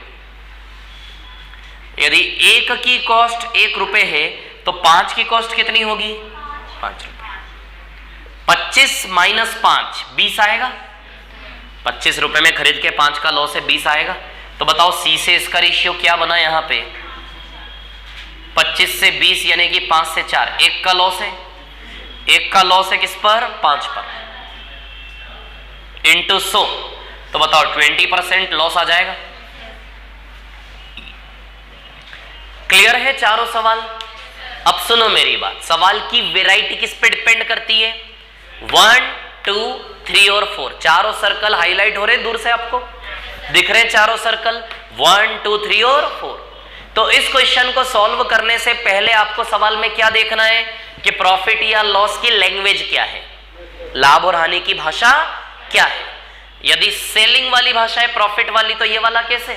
यदि 1 की कॉस्ट 1 रुपए है तो 5 की कॉस्ट कितनी होगी? 5 रुपए। 25 माइनस 5 20 आएगा। 25 रुपए में खरीद के 5 का लॉस है, 20 आएगा। तो बताओ सी से इसका रेशियो क्या बना यहां पे? 25 से 20 यानी कि 5 से 4, 1 का लॉस है। 1 का लॉस है किस पर? 5 पर, इंटू 100। तो बताओ 20% लॉस आ जाएगा। क्लियर है चारों सवाल? अब सुनो मेरी बात, सवाल की वैरायटी किस पे डिपेंड करती है? 1, 2, 3 और 4, चारों सर्कल हाईलाइट हो रहे दूर से, आपको दिख रहे हैं चारों सर्कल 1, 2, 3 और 4। तो इस क्वेश्चन को सॉल्व करने से पहले आपको सवाल में क्या देखना है कि प्रॉफिट या लॉस की लैंग्वेज क्या है, लाभ और हानि की भाषा क्या है। यदि सेलिंग वाली भाषा है प्रॉफिट वाली तो ये वाला कैसे,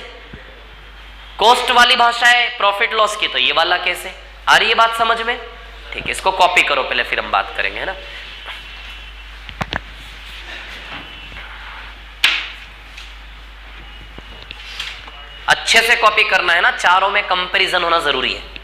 कॉस्ट वाली भाषा है प्रॉफिट लॉस की तो ये वाला कैसे। आ रही है बात समझ में? ठीक है, इसको कॉपी करो पहले, फिर हम बात करेंगे, है ना। अच्छे से कॉपी करना है ना, चारों में कंपैरिजन होना जरूरी है।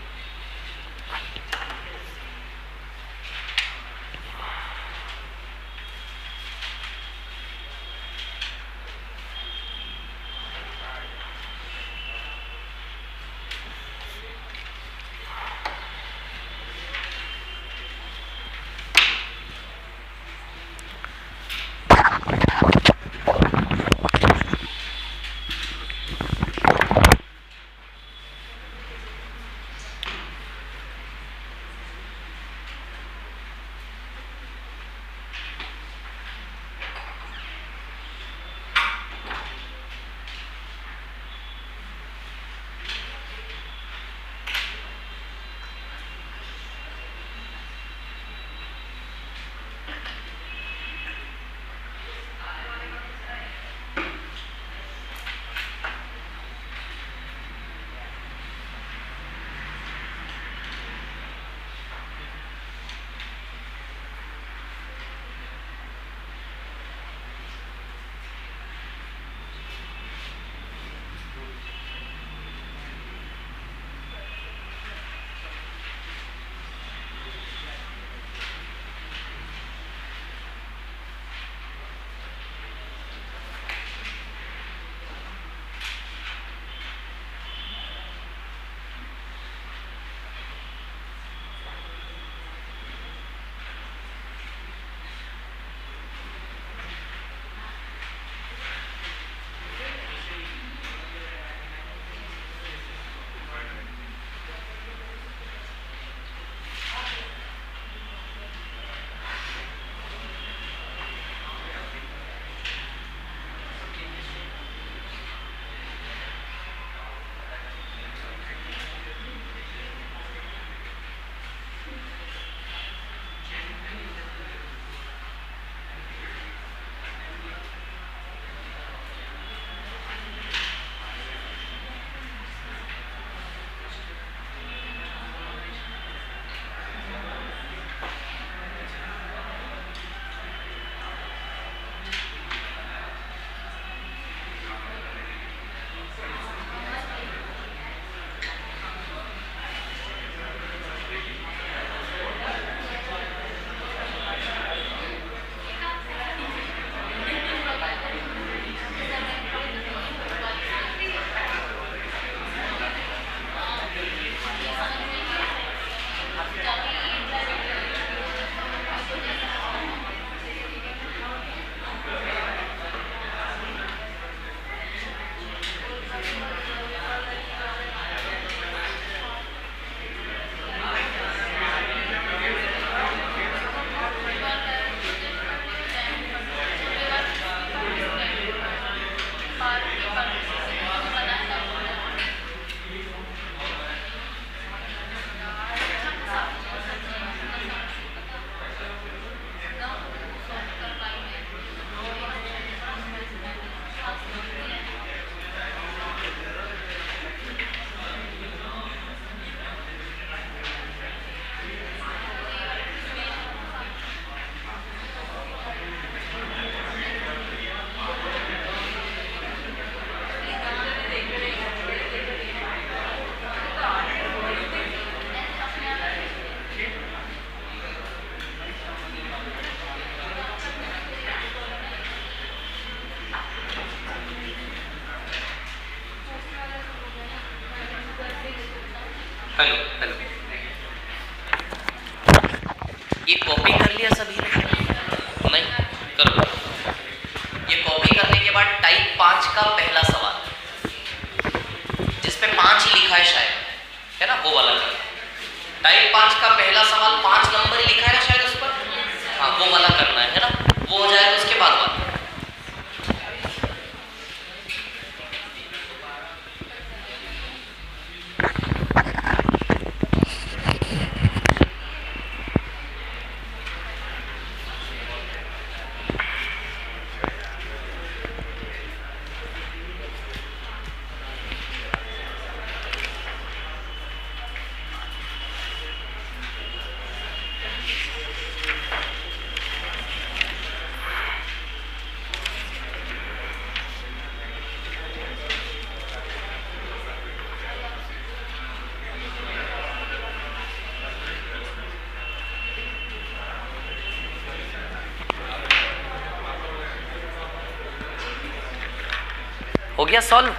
हेलो हेलो, ये कॉपी कर लिया सभी ने? नहीं कर लो। ये कॉपी करने के बाद टाइप 5 का पहला सवाल जिसपे 5 ही लिखा है शायद, है ना, वो वाला करना। टाइप 5 का पहला सवाल 5 नंबर ही लिखा है शायद उस पर, हाँ वो वाला करना है ना, वो हो जाएगा उसके बाद वाला। हो गया सॉल्व?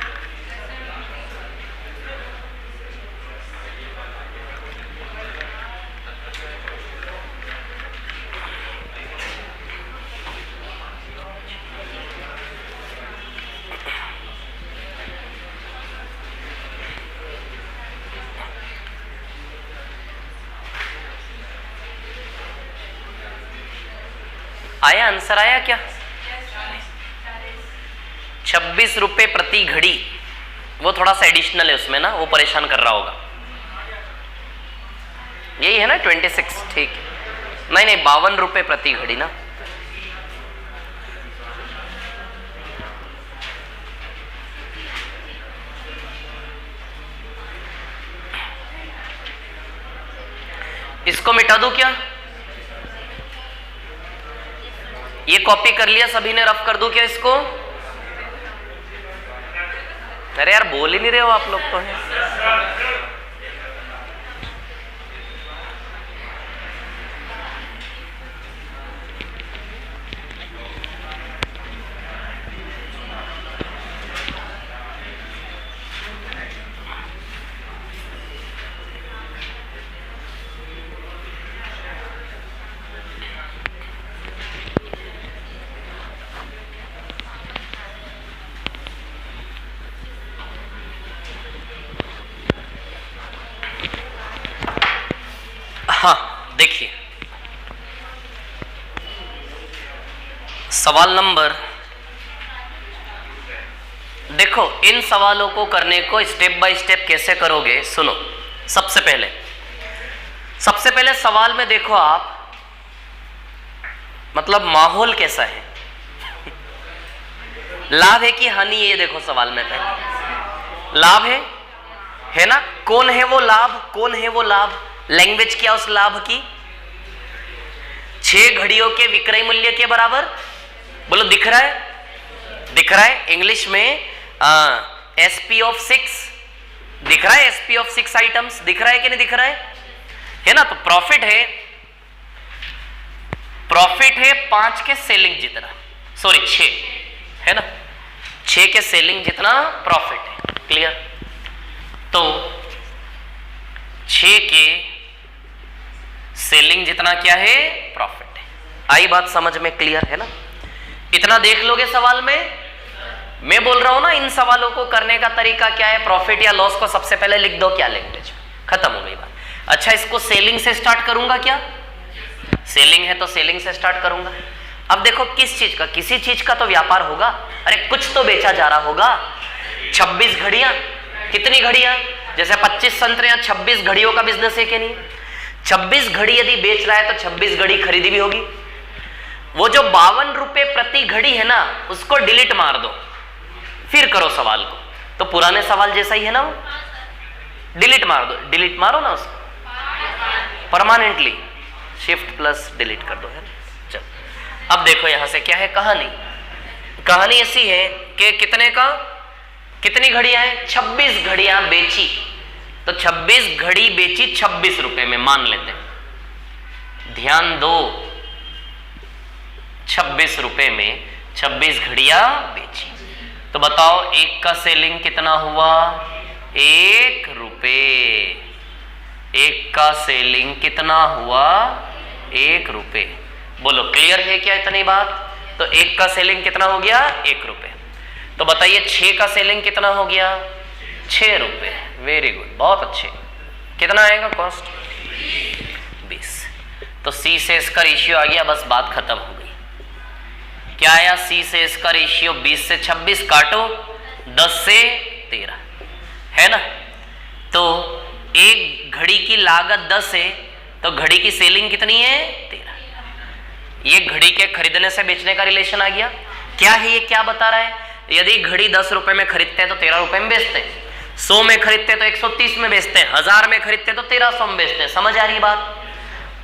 आया आंसर आया क्या? 26 रुपए प्रति घड़ी, वो थोड़ा सा एडिशनल है उसमें ना, वो परेशान कर रहा होगा। यही है ना 26, ठीक। नहीं नहीं 52 रुपए प्रति घड़ी ना। इसको मिटा दूं क्या? ये कॉपी कर लिया सभी ने, रफ कर दूं क्या इसको? अरे यार बोल ही नहीं रहे हो आप लोग तो। हाँ देखिए, सवाल नंबर, देखो इन सवालों को करने को स्टेप बाय स्टेप कैसे करोगे सुनो। सबसे पहले सवाल में देखो आप, मतलब माहौल कैसा है, लाभ है कि हानि, ये देखो सवाल में पहले लाभ है ना। कौन है वो लाभ, कौन है वो लाभ, लैंग्वेज क्या उस लाभ की? 6 घड़ियों के विक्रय मूल्य के बराबर, बोलो दिख रहा है? दिख रहा है इंग्लिश में SP ऑफ 6 दिख रहा है, SP ऑफ 6 आइटम्स दिख रहा है कि नहीं दिख रहा है ना। तो प्रॉफिट है 5 के सेलिंग जितना, सॉरी 6 है ना, 6 के सेलिंग जितना प्रॉफिट है। क्लियर? तो 6 के सेलिंग जितना क्या है? प्रॉफिट है। आई बात समझ में? क्लियर है ना? इतना देख लोगे सवाल में। मैं बोल रहा हूं ना, इन सवालों को करने का तरीका क्या है, प्रॉफिट या लॉस को सबसे पहले लिख दो, क्या लैंग्वेज, खत्म हो गई बात। अच्छा इसको सेलिंग से स्टार्ट करूंगा क्या? सेलिंग है तो सेलिंग से स्टार्ट करूंगा। अब देखो किस चीज का, किसी चीज का तो व्यापार होगा, अरे कुछ तो बेचा जा रहा होगा। 26 घड़ियां, कितनी घड़ियां? जैसे 25 संतरे, 26 घड़ियों का बिजनेस है कि नहीं? 26 घड़ी यदि बेच रहा है तो 26 घड़ी खरीदी भी होगी। वो जो 52 रुपए प्रति घड़ी है ना, उसको डिलीट मार दो, फिर करो सवाल को, तो पुराने सवाल जैसा ही है ना वो। डिलीट मार दो, डिलीट मारो ना उसको परमानेंटली, शिफ्ट प्लस डिलीट कर दो, है ना। चलो अब देखो यहां से क्या है कहानी। कहानी ऐसी है कि कितनी घड़ियां हैं? 26 घड़ियां बेची, तो 26 घड़ी बेची 26 रुपए में, मान लेते हैं। ध्यान दो, 26 रुपए में 26 घड़ियां बेची, तो बताओ एक का सेलिंग कितना हुआ? 1 रुपए। एक का सेलिंग कितना हुआ? 1 रुपए। बोलो क्लियर है क्या इतनी बात? तो एक का सेलिंग कितना हो गया? 1 रुपए। तो बताइए 6 का सेलिंग कितना हो गया? 6 रुपए। वेरी गुड, बहुत अच्छे। कितना आएगा कॉस्ट? 20। तो सी से इसका रेशियो आ गया, बस बात खत्म हो गई। क्या आया? सी से इसका रेशियो 20 से 26 काटो, 10 से 13 है ना। तो एक घड़ी की लागत 10 है, तो घड़ी की सेलिंग कितनी है? 13। ये घड़ी के खरीदने से बेचने का रिलेशन आ गया। क्या है ये? क्या बता रहा है? यदि घड़ी 10 रुपए में खरीदते हैं तो 13 रुपए में बेचते हैं, 100 में खरीदते हैं तो 130 में बेचते हैं, 1000 में खरीदते हैं तो 1300 में बेचते हैं। समझ आ रही बात?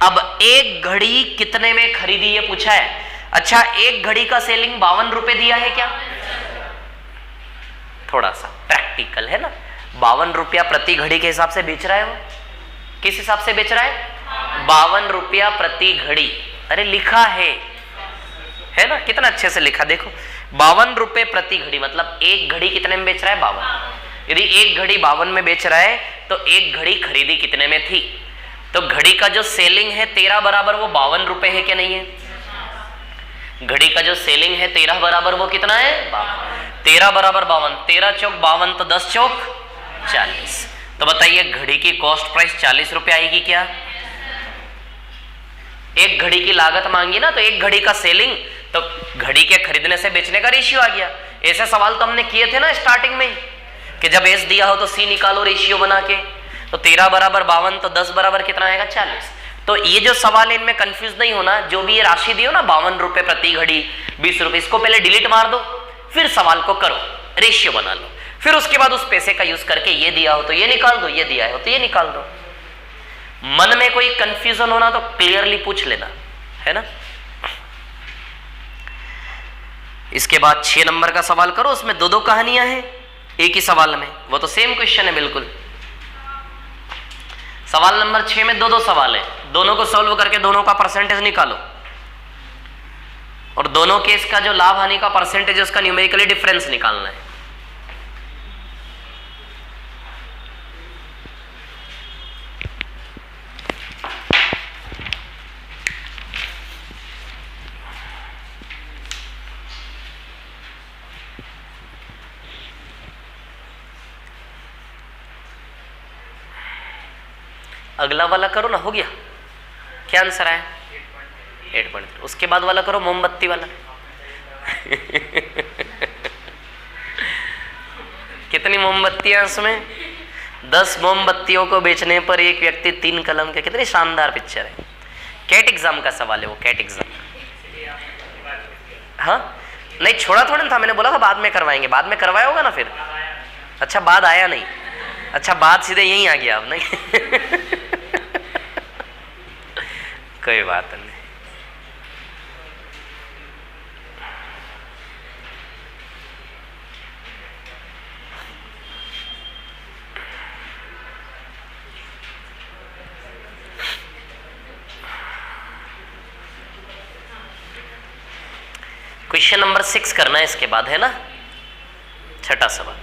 अब एक घड़ी कितने में खरीदी ये पूछा है। अच्छा, एक घड़ी का सेलिंग 52 रुपए दिया है क्या? थोड़ा सा प्रैक्टिकल है ना। 52 रुपया प्रति घड़ी के हिसाब से बेच रहा है वो। किस हिसाब से बेच रहा है? 52 रुपया प्रति घड़ी। अरे लिखा है ना, कितना अच्छे से लिखा देखो। 52 रुपए प्रति घड़ी, मतलब एक घड़ी कितने में बेच रहा है? 52। यदि एक घड़ी 52 में बेच रहा है तो एक घड़ी खरीदी कितने में थी? तो घड़ी का जो सेलिंग है 13 बराबर वो 52 रुपए है क्या नहीं है? घड़ी का जो सेलिंग है 13 बराबर वो कितना है? 52। 13 बराबर 52, 13 चौक 52, तो 10 चौक 40। तो बताइए घड़ी की कॉस्ट प्राइस 40 रुपए आएगी क्या? एक घड़ी की लागत मांगी ना, तो एक घड़ी का सेलिंग, तो घड़ी के खरीदने से बेचने का रेशियो आ गया। ऐसे सवाल तो हमने किए थे ना स्टार्टिंग में कि जब एस दिया हो तो सी निकालो रेशियो बना के। तो 13 बराबर 52, तो 10 बराबर कितना आएगा? 40। तो ये जो सवाल है इनमें कंफ्यूज नहीं होना। जो भी ये राशि दी हो ना 52 रुपए प्रति घड़ी, 20 रुपए, इसको पहले डिलीट मार दो, फिर सवाल को करो, रेशियो बना लो, फिर उसके बाद उस पैसे का यूज करके ये दिया हो तो ये निकाल दो, ये दिया हो तो ये निकाल दो। मन में कोई कंफ्यूजन होना तो क्लियरली पूछ लेना, है ना। इसके बाद 6 नंबर का सवाल करो, उसमें 2-2 कहानियां हैं एक ही सवाल में, वो तो सेम क्वेश्चन है बिल्कुल। सवाल नंबर 6 में 2-2 सवाल है, दोनों को सॉल्व करके दोनों का परसेंटेज निकालो और दोनों केस का जो लाभ हानि का परसेंटेज है उसका न्यूमेरिकली डिफरेंस निकालना है। अगला वाला करो ना, हो गया। क्या आंसर आया? 8.3। उसके बाद वाला करो, मोमबत्ती वाला। कितनी मोमबत्तियां उसमें? 10 मोमबत्तियों को बेचने पर एक व्यक्ति 3 कलम के। कितनी शानदार पिक्चर है। कैट एग्जाम का सवाल है वो, कैट एग्जाम। हाँ नहीं, छोड़ा थोड़ा था, मैंने बोला था बाद में करवाएंगे, बाद में करवाया होगा ना फिर। अच्छा बाद आया नहीं, अच्छा बात सीधे यहीं आ गया अब नहीं। कोई बात नहीं। क्वेश्चन नंबर 6 करना है इसके बाद, है ना, छठा सवाल।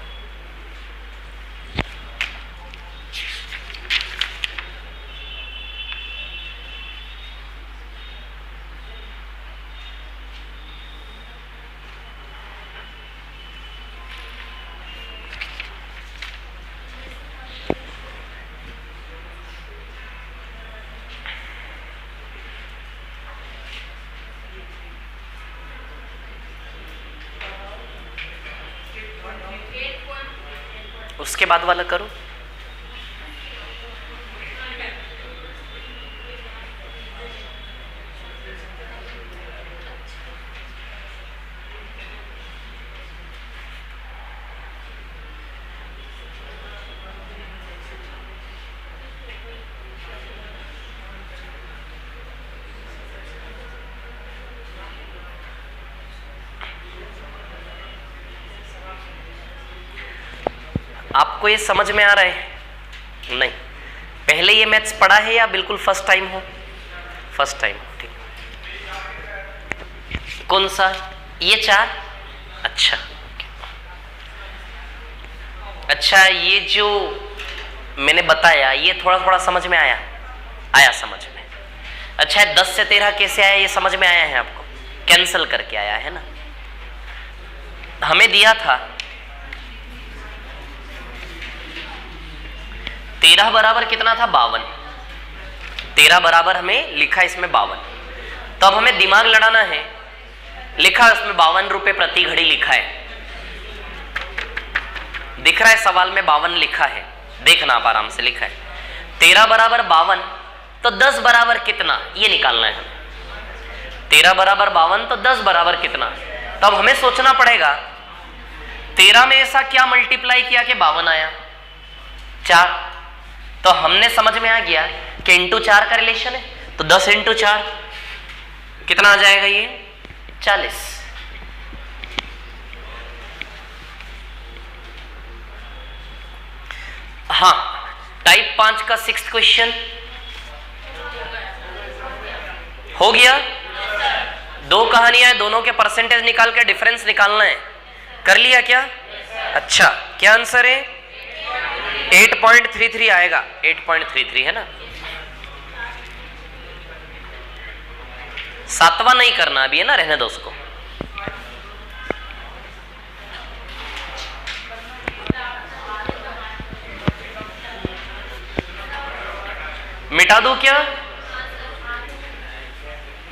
उसके बाद वाला करो। आपको ये समझ में आ रहा है? नहीं, पहले ये मैथ्स पढ़ा है या बिल्कुल फर्स्ट टाइम हो? फर्स्ट टाइम, ठीक। कौन सा? ये 4? अच्छा अच्छा, ये जो मैंने बताया, ये थोड़ा थोड़ा समझ में आया समझ में। अच्छा 10 से 13 कैसे आया ये समझ में आया है आपको? कैंसिल करके आया है ना। हमें दिया था 13 बराबर कितना था? 52। 13 बराबर हमें लिखा इसमें 52। तो अब हमें दिमाग लड़ाना है। लिखा उसमें 52 रुपए प्रति घड़ी लिखा है, दिख रहा है सवाल में 52 लिखा है, देखना आप आराम से लिखा है। 13 बराबर 52 तो 10 बराबर कितना ये निकालना है हमें। 13 बराबर 52 तो 10 बराबर कितना? तो अब हमें सोचना पड़ेगा 13 में ऐसा क्या मल्टीप्लाई किया कि 52 आया? 4। तो हमने समझ में आ गया कि इंटू 4 का रिलेशन है, तो 10 इंटू 4 कितना आ जाएगा? ये 40। हाँ, टाइप 5 का 6th क्वेश्चन हो गया। 2 कहानियां, दोनों के परसेंटेज निकाल के डिफरेंस निकालना है। कर लिया क्या? अच्छा, क्या आंसर है? 8.33 आएगा। 8.33 है ना। 7वां नहीं करना अभी है ना, रहने दो उसको। मिटा दूं क्या?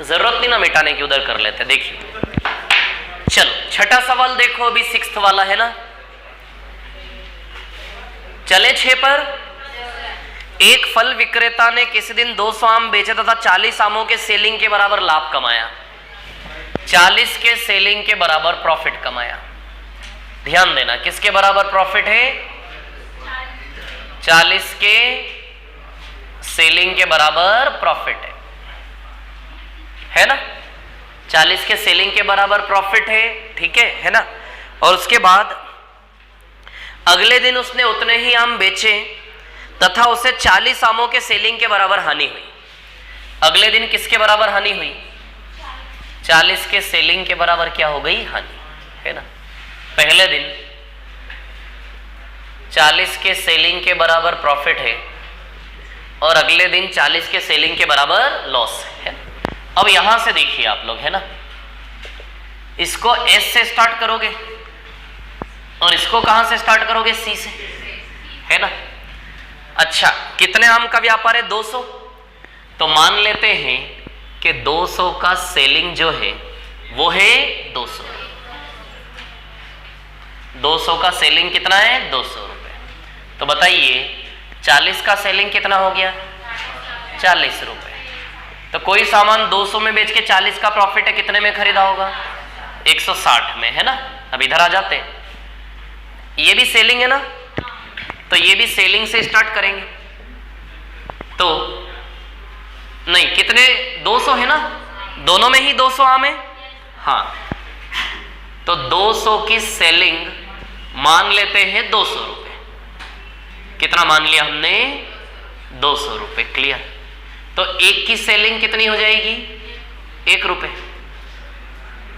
जरूरत नहीं ना मिटाने की, उधर कर लेते। देखिए चलो छठा सवाल देखो, अभी 6th वाला है ना। चले 6 पर। एक फल विक्रेता ने किसी दिन 200 आम बेचे तथा 40 आमों के सेलिंग के बराबर लाभ कमाया। 40 के सेलिंग के बराबर प्रॉफिट कमाया। ध्यान देना, किसके बराबर प्रॉफिट है? 40 के सेलिंग के बराबर प्रॉफिट है ना। 40 के सेलिंग के बराबर प्रॉफिट है, ठीक है ना। और उसके बाद अगले दिन उसने उतने ही आम बेचे तथा उसे 40 आमों के सेलिंग के बराबर हानि हुई। अगले दिन किसके बराबर हानि हुई? 40 के सेलिंग के बराबर क्या हो गई? हानि, है ना। पहले दिन 40 के सेलिंग के बराबर प्रॉफिट है और अगले दिन 40 के सेलिंग के बराबर लॉस है। अब यहां से देखिए आप लोग, है ना, इसको एस से स्टार्ट करोगे और इसको कहां से स्टार्ट करोगे? सी से, है ना। अच्छा, कितने आम का व्यापार है? 200। तो मान लेते हैं कि 200 का सेलिंग जो है वो है 200। 200 का सेलिंग कितना है? 200 रुपए। तो बताइए 40 का सेलिंग कितना हो गया? 40 रुपए। तो कोई सामान 200 में बेच के 40 का प्रॉफिट है, कितने में खरीदा होगा? 160 में, है ना। अब इधर आ जाते हैं, ये भी सेलिंग है ना, तो ये भी सेलिंग से स्टार्ट करेंगे। तो नहीं, कितने? 200 है ना, दोनों में ही 200 आम है। हाँ, तो 200 की सेलिंग मान लेते हैं 200 रुपए। कितना मान लिया हमने? 200 रुपए। क्लियर। तो एक की सेलिंग कितनी हो जाएगी? 1 रुपए।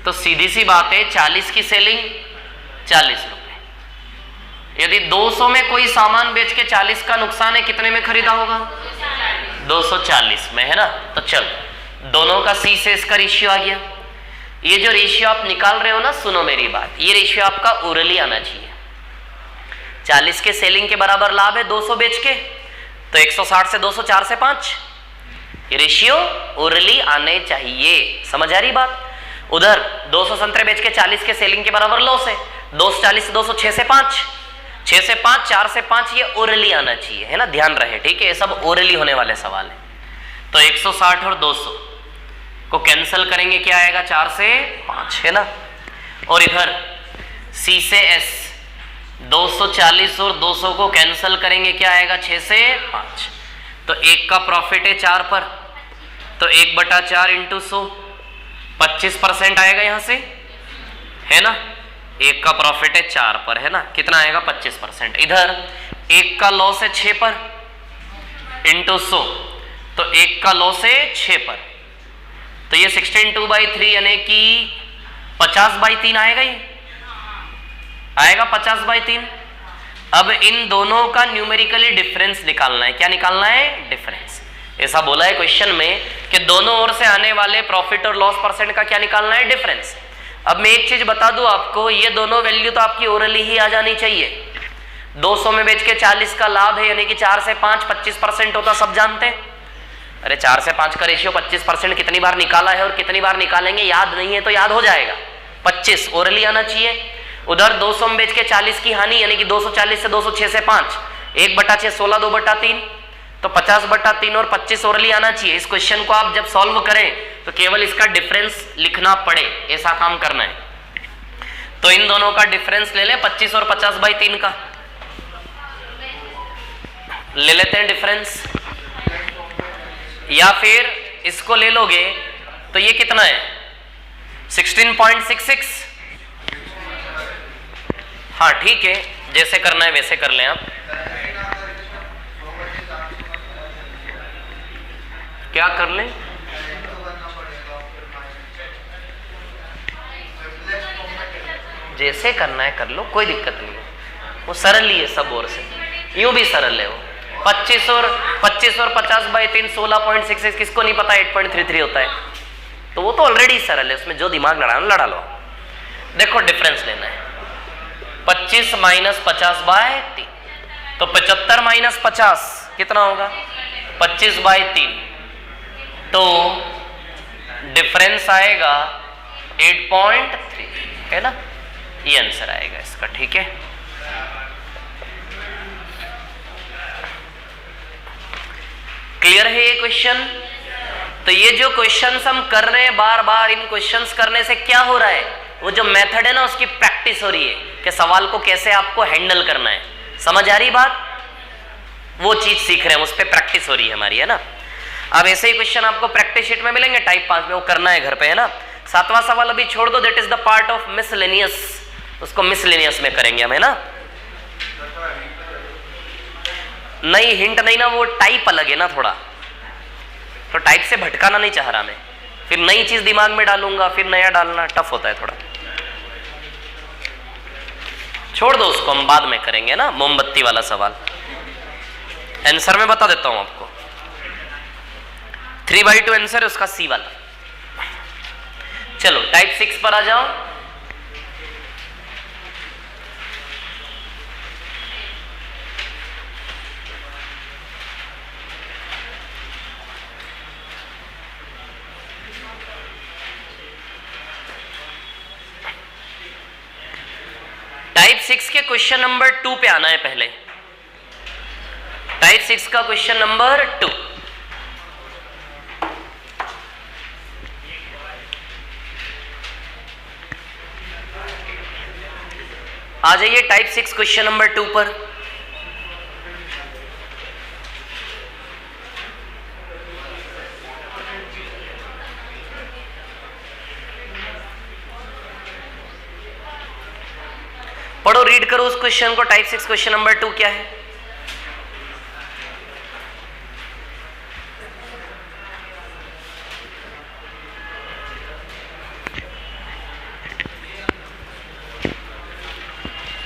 तो सीधी सी बात है, 40 की सेलिंग 40 रुपए। यदि 200 में कोई सामान बेच के 40 का नुकसान है, कितने में खरीदा होगा? 240 में, है ना। तो चलो, दोनों का सी से इसका रेशियो आ गया। ये जो रेशियो आप निकाल रहे हो ना, सुनो मेरी बात, ये रेशियो आपका ओरली आना चाहिए। 40 के सेलिंग के बराबर लाभ है 200 बेच के, तो 160 से 200, 4 से 5, ये रेशियो ओरली आने चाहिए। समझ आ रही बात? उधर 200 संतरे बेच के 40 के सेलिंग के बराबर लॉस है। 240 से 200, 6 से 5, 6 से 5, 4 से 5, ये ओरली आना चाहिए, है ना। ध्यान रहे, ठीक है, ये सब ओरली होने वाले सवाल है। तो 160 और 200 को कैंसिल करेंगे, क्या आएगा? 4 से 5, है ना। और इधर सी से एस 240 और 200 को कैंसिल करेंगे, क्या आएगा? 6 से 5। तो 1 का प्रॉफिट है 4 पर, तो 1/4 इंटू 100, 25% आएगा यहां से, है ना। 1 का प्रॉफिट है 4 पर, है ना, कितना आएगा? 25%। इधर 1 का लॉस है 6 पर इंटू 100, तो 1 का लॉस है 6 पर, तो ये 16/3 यानी कि 50/3 आएगा। ये आएगा 50/3। अब इन दोनों का न्यूमेरिकली डिफरेंस निकालना है। क्या निकालना है? डिफरेंस। ऐसा बोला है क्वेश्चन में कि दोनों ओर से आने वाले प्रॉफिट और लॉस परसेंट का क्या निकालना है? डिफरेंस। अब मैं एक चीज बता दूं आपको, ये दोनों वैल्यू तो आपकी ओरली ही आ जानी चाहिए। 200 में बेच के 40 का लाभ है, यानी कि 4 से 5 25% होता, सब जानते हैं। अरे 4 से 5 का रेशियो 25% कितनी बार निकाला है और कितनी बार निकालेंगे याद नहीं है तो याद हो जाएगा, 25 ओरली आना चाहिए। उधर 200 में बेच के 40 की हानि, यानी कि 240 से 206 से 5, 1/6 16 2/3, तो 50/3 और 25 ओरली आना चाहिए। इस क्वेश्चन को आप जब सॉल्व करें तो केवल इसका डिफरेंस लिखना पड़े, ऐसा काम करना है। तो इन दोनों का डिफरेंस ले लें 25 और 50/3 का ले लेते हैं डिफरेंस, या फिर इसको ले लोगे तो ये कितना है? 16.66। हाँ ठीक है, जैसे करना है वैसे कर लें आप। क्या कर लें? जैसे करना है कर लो, कोई दिक्कत नहीं है, वो सरल ही है सब ओर से, यूं भी सरल है वो। 25 और 50/3 16.66, किसको नहीं पता 8.33 होता है, तो वो तो ऑलरेडी सरल है, उसमें जो दिमाग लड़ाना लड़ा लो। देखो डिफरेंस लेना है, 25 - 50/3, तो 75 - 50 कितना होगा? 25/3, तो डिफरेंस आएगा 8.3, है ना? ये आंसर आएगा इसका। ठीक है, क्लियर है ये क्वेश्चन? तो ये जो क्वेश्चंस हम कर रहे हैं बार बार, इन क्वेश्चंस करने से क्या हो रहा है? वो जो मेथड है ना उसकी प्रैक्टिस हो रही है कि सवाल को कैसे आपको हैंडल करना है। समझ आ रही बात? वो चीज सीख रहे हैं, उस पर प्रैक्टिस हो रही है हमारी, है ना? अब ऐसे ही क्वेश्चन आपको प्रैक्टिस शीट में मिलेंगे टाइप 5 में, वो करना है घर पे, है ना? 7वां सवाल अभी छोड़ दो, that is the part of miscellaneous, उसको मिसलेनियस में करेंगे हम, है ना? नहीं हिंट नहीं ना, वो टाइप अलग है ना थोड़ा, तो टाइप से भटकाना नहीं चाह रहा मैं, फिर नई चीज दिमाग में डालूंगा, फिर नया डालना टफ होता है थोड़ा। छोड़ दो उसको, हम बाद में करेंगे ना। मोमबत्ती वाला सवाल आंसर में बता देता हूं आपको, 3/2 आंसर है उसका, सी वाला। चलो टाइप 6 पर आ जाओ। टाइप 6 के क्वेश्चन नंबर 2 पे आना है पहले। टाइप 6 का क्वेश्चन नंबर 2, आ जाइए टाइप 6 क्वेश्चन नंबर 2 पर। पढ़ो, रीड करो उस क्वेश्चन को। टाइप 6 क्वेश्चन नंबर 2 क्या है?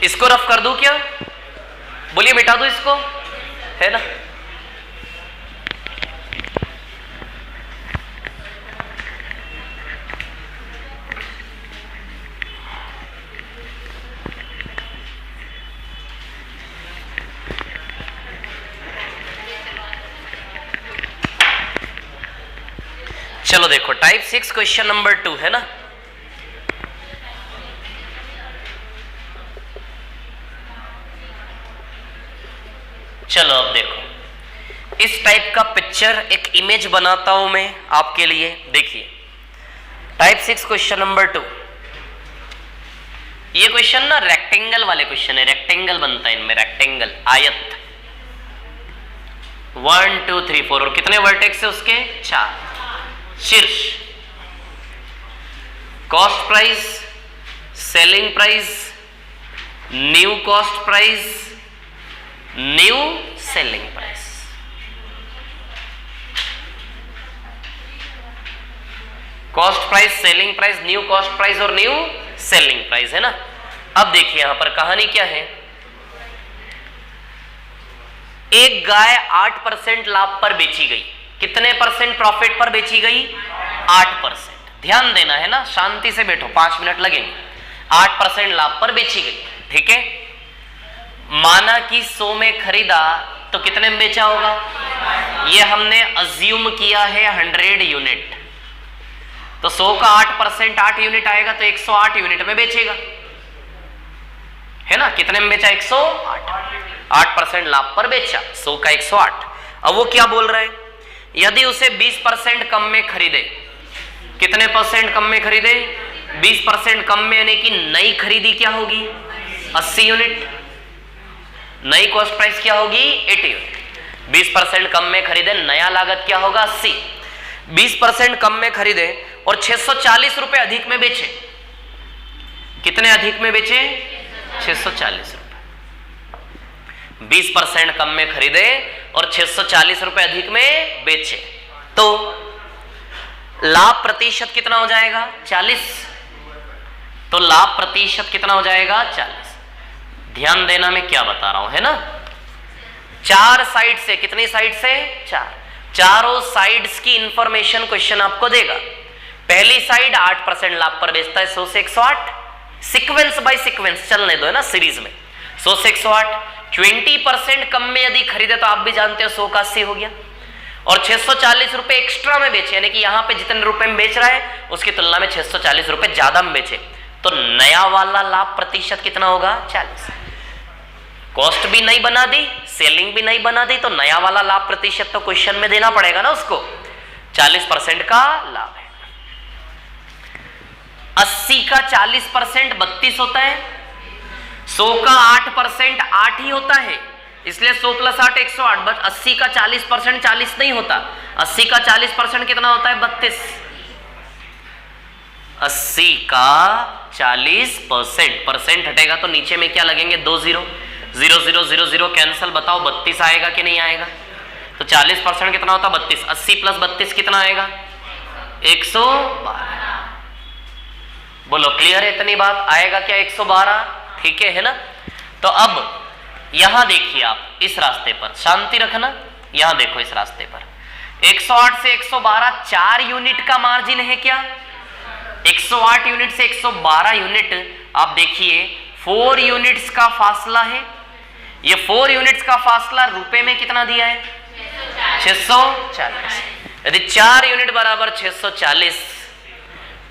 इसको रफ कर दूं क्या? बोलिए मिटा दूं इसको, है ना? चलो देखो, टाइप 6 क्वेश्चन नंबर 2 है ना? चलो अब देखो, इस टाइप का पिक्चर एक इमेज बनाता हूं मैं आपके लिए। देखिए टाइप 6 क्वेश्चन नंबर 2, ये क्वेश्चन ना रेक्टेंगल वाले क्वेश्चन है, रेक्टेंगल बनता है इनमें, रेक्टेंगल आयत। 1 2 3 4, और कितने वर्टेक्स है उसके? 4। शीर्ष, cost price, selling price, new cost price, new selling price. Cost price, selling price, new cost price और न्यू सेलिंग प्राइस, है ना? अब देखिए यहां पर कहानी क्या है। एक गाय 8% लाभ पर बेची गई, कितने परसेंट प्रॉफिट पर बेची गई? 8%। ध्यान देना है ना, शांति से बैठो, 5 मिनट लगेंगे। 8% लाभ पर बेची गई, ठीक है। माना कि 100 में खरीदा तो कितने में बेचा होगा? ये हमने अज्यूम किया है 100 यूनिट, तो 100 का 8% 8 यूनिट आएगा तो 108 यूनिट में बेचेगा, है ना। कितने में बेचा? 108। 8% लाभ पर बेचा, 100 का 108। अब वो क्या बोल रहा है? यदि उसे 20% कम में खरीदे, कितने परसेंट कम में खरीदे? 20% कम में, यानी कि नई खरीदी क्या होगी? 80 यूनिट। नई कॉस्ट प्राइस क्या होगी? 80 यूनिट। 20% कम में खरीदे, नया लागत क्या होगा? 80। 20% कम में खरीदे और 640 रुपए अधिक में बेचे। कितने अधिक में बेचे? 640 रुपए। 20% कम में खरीदे और 640 रुपए अधिक में बेचे, तो लाभ प्रतिशत कितना हो जाएगा? 40। तो लाभ प्रतिशत कितना हो जाएगा? 40। ध्यान देना मैं क्या बता रहा हूं, है ना। 4 साइड से, कितनी साइड से? 4। चारों साइड्स की इंफॉर्मेशन क्वेश्चन आपको देगा। पहली साइड 8% लाभ पर बेचता है, 100 से 108। सीक्वेंस बाय सीक्वेंस चलने दो, है ना, सीरीज में। 100 से 108। 20% कम में यदि खरीदे तो आप भी जानते हो 100 का 80 हो गया, और 640 रुपए एक्स्ट्रा में बेचे, यानी कि यहां पे जितने रुपए में बेच रहा है उसकी तुलना में 640 रुपए ज्यादा में बेचे, तो नया वाला लाभ प्रतिशत कितना होगा? 40। कॉस्ट भी नहीं बना दी, सेलिंग भी नहीं बना दी, तो नया वाला लाभ प्रतिशत तो क्वेश्चन में देना पड़ेगा ना उसको। 40% का लाभ है। 80 का 40% 32 होता है। 100 का 8% 8 ही होता है, इसलिए 100 + 8 108। बस 80 का 40% 40 नहीं होता। 80 का 40% कितना होता है? 32। 80 का 40% परसेंट हटेगा तो नीचे में क्या लगेंगे? 2 0। 0 0 0 0 कैंसिल। बताओ 32 आएगा कि नहीं आएगा? तो 40% कितना होता? 32। 80 + 32 कितना आएगा? 112। बोलो क्लियर है इतनी बात? आएगा क्या? 112। ठीक है ना। तो अब यहां देखिए आप इस रास्ते पर शांति रखना, यहां देखो इस रास्ते पर 108 से 112 4 यूनिट का मार्जिन है क्या? 108 यूनिट से 112 यूनिट, आप देखिए 4 यूनिट्स का फासला है। ये 4 यूनिट्स का फासला रुपए में कितना दिया है? 640। यदि 4 यूनिट बराबर 640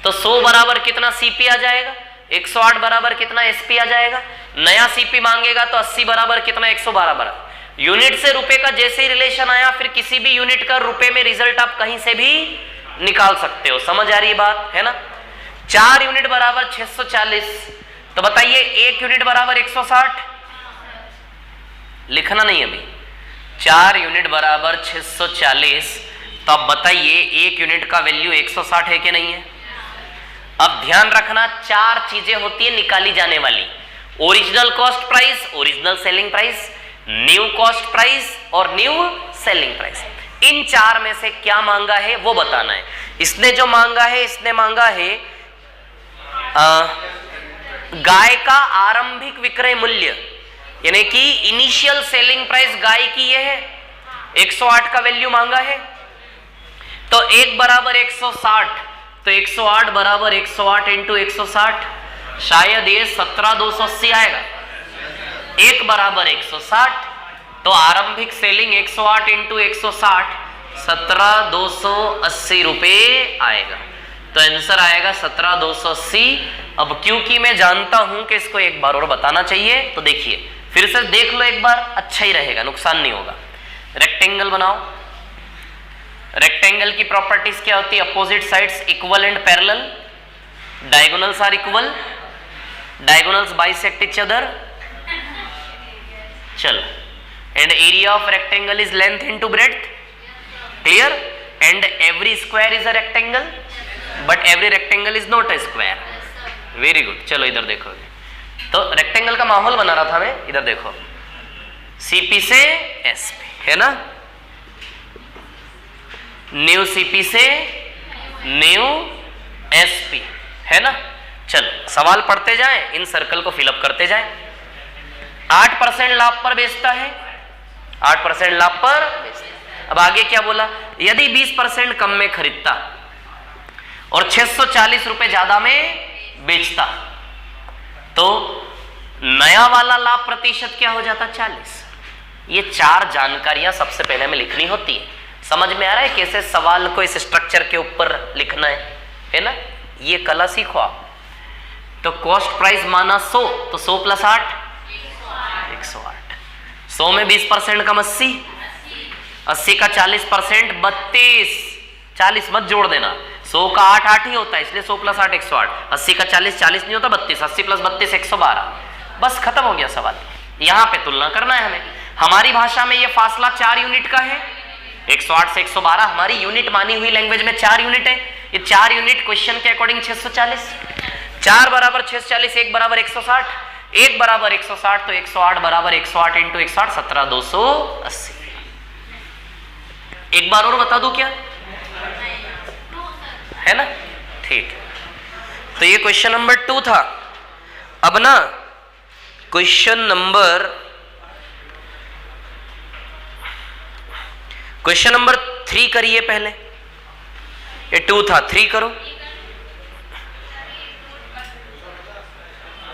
तो 100 बराबर कितना सीपी आ जाएगा? 108 बराबर कितना एसपी आ जाएगा? नया सीपी मांगेगा तो 80 बराबर कितना? 112 बराबर। यूनिट से रुपए का जैसे ही रिलेशन आया, फिर किसी भी यूनिट का रुपए में रिजल्ट आप कहीं से भी निकाल सकते हो। समझ आ रही है बात, है ना। 4 यूनिट बराबर 640, तो बताइए 1 यूनिट बराबर 160। लिखना नहीं अभी। 4 यूनिट बराबर 640, तो अब बताइए 1 यूनिट का वैल्यू 160 है कि नहीं है? अब ध्यान रखना 4 चीजें होती है निकाली जाने वाली। Original cost price, original selling price, new cost price और न्यू सेलिंग प्राइस। इन 4 में से क्या मांगा है वो बताना है। इसने जो मांगा है, इसने मांगा है गाय का आरंभिक विक्रय मूल्य, यानी कि इनिशियल सेलिंग प्राइस गाय की ये है, 108 का वैल्यू मांगा है। तो 1 बराबर 160, तो 108 बराबर 108 इंटू 160, शायद ये 17,280 आएगा। 1 बराबर 160, तो आरंभिक सेलिंग 108 इंटू 160 17,280 रुपए आएगा। तो आंसर आएगा 17,280। अब क्योंकि मैं जानता हूं कि इसको एक बार और बताना चाहिए, तो देखिए फिर से देख लो एक बार, अच्छा ही रहेगा, नुकसान नहीं होगा। रेक्टेंगल बनाओ। रेक्टेंगल की प्रॉपर्टीज क्या होती है? Opposite sides equal and parallel, diagonals are equal, diagonals bisect each other. चलो, and area of rectangle is length into breadth. Clear? And every square is a rectangle, but every rectangle is not a square. Very good. चलो इधर देखो, तो रेक्टेंगल का माहौल बना रहा था मैं। इधर देखो, सीपी से एसपी, है ना, न्यू सीपी से न्यू एसपी, है ना। चलो सवाल पढ़ते जाएं, इन सर्कल को फिलअप करते जाएं। 8% लाभ पर बेचता है, 8% लाभ पर बेचता। अब आगे क्या बोला, यदि 20% कम में खरीदता और 640 रुपए ज्यादा में बेचता तो नया वाला लाभ प्रतिशत क्या हो जाता, 40। ये 4 जानकारियां सबसे पहले हमें लिखनी होती है। समझ में आ रहा है कैसे सवाल को इस स्ट्रक्चर के ऊपर लिखना है ना? ये कला सीखो आप। तो कॉस्ट प्राइस माना 100, तो 100 + 8 108। 100 में 20% कम 80, 80 का 40% 32। 40 मत जोड़ देना, 100 का 8 8 ही होता है, इसलिए 100 + 8 108। 80 का 40 40 नहीं होता, 32। 80 + 32 112। बस खत्म हो गया सवाल। यहां पे तुलना करना है हमें। हमारी भाषा में ये फासला 4 यूनिट का है। 108 से 112 हमारी यूनिट मानी हुई लैंग्वेज में 4 यूनिट है। ये 4 यूनिट क्वेश्चन के अकॉर्डिंग 640। 4 बराबर 640, 1 बराबर 160, 1 बराबर 160, तो 108 बराबर 108 × 160 17,280। एक बार और बता दूं क्या है ना? ठीक। तो ये क्वेश्चन नंबर 2 था। अब ना क्वेश्चन नंबर 3 करिए पहले। ये 2 था, 3 करो।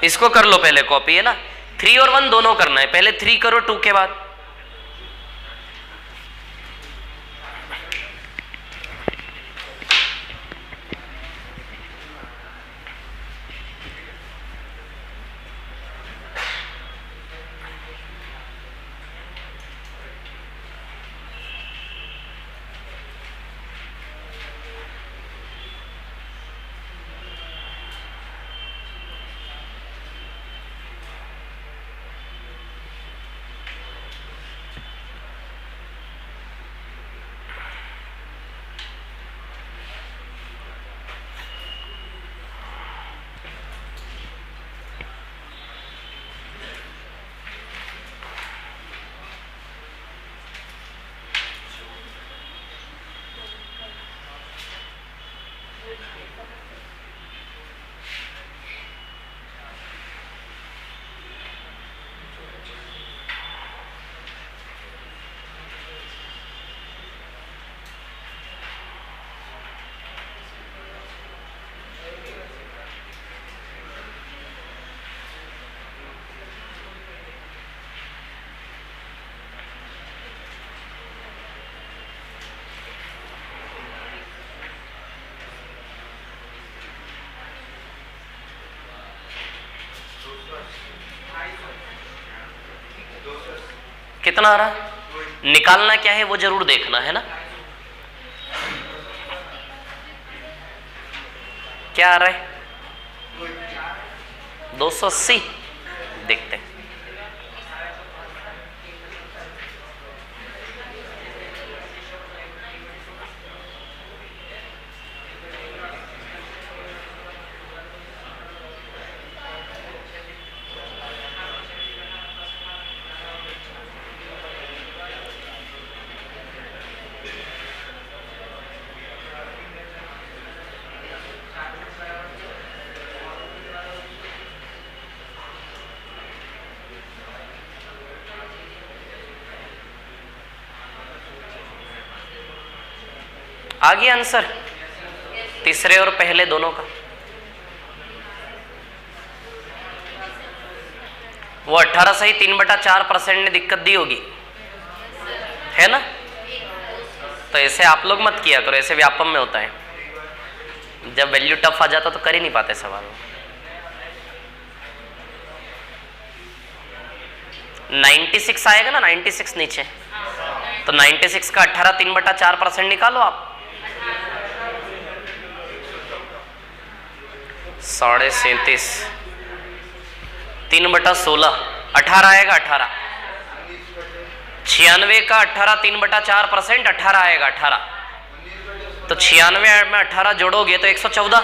इसको कर लो पहले कॉपी, है ना? 3 और 1 दोनों करना है। पहले 3 करो 2 के बाद। कितना आ रहा है, निकालना क्या है वो जरूर देखना है ना। क्या आ रहा है, 280। देखते हैं। आ गया आंसर तीसरे और पहले दोनों का। वो 18 सही 3/4% ने दिक्कत दी होगी, है ना। तो ऐसे आप लोग मत किया करो, ऐसे व्यापम में होता है, जब वैल्यू टफ आ जाता तो कर ही नहीं पाते सवाल। 96 आएगा ना, 96 नीचे, तो 96 का 18 3/4% निकालो आप। 37.5 3/16 18 आएगा। 18 96 का 18 3/4% 18 आएगा। 18 तो 96 में 18 जोड़ोगे तो 114,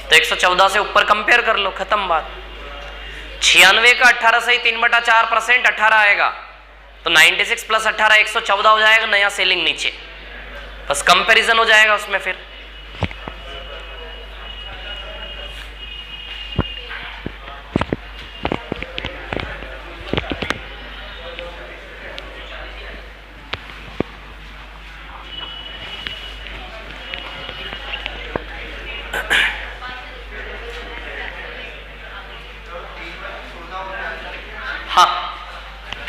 तो 114 से ऊपर कंपेयर कर लो, खत्म बात। 96 का 18 सही 3/4% 18 आएगा, तो 96 + 18 114 हो जाएगा, नया सेलिंग नीचे, बस कंपैरिजन हो जाएगा उसमें। फिर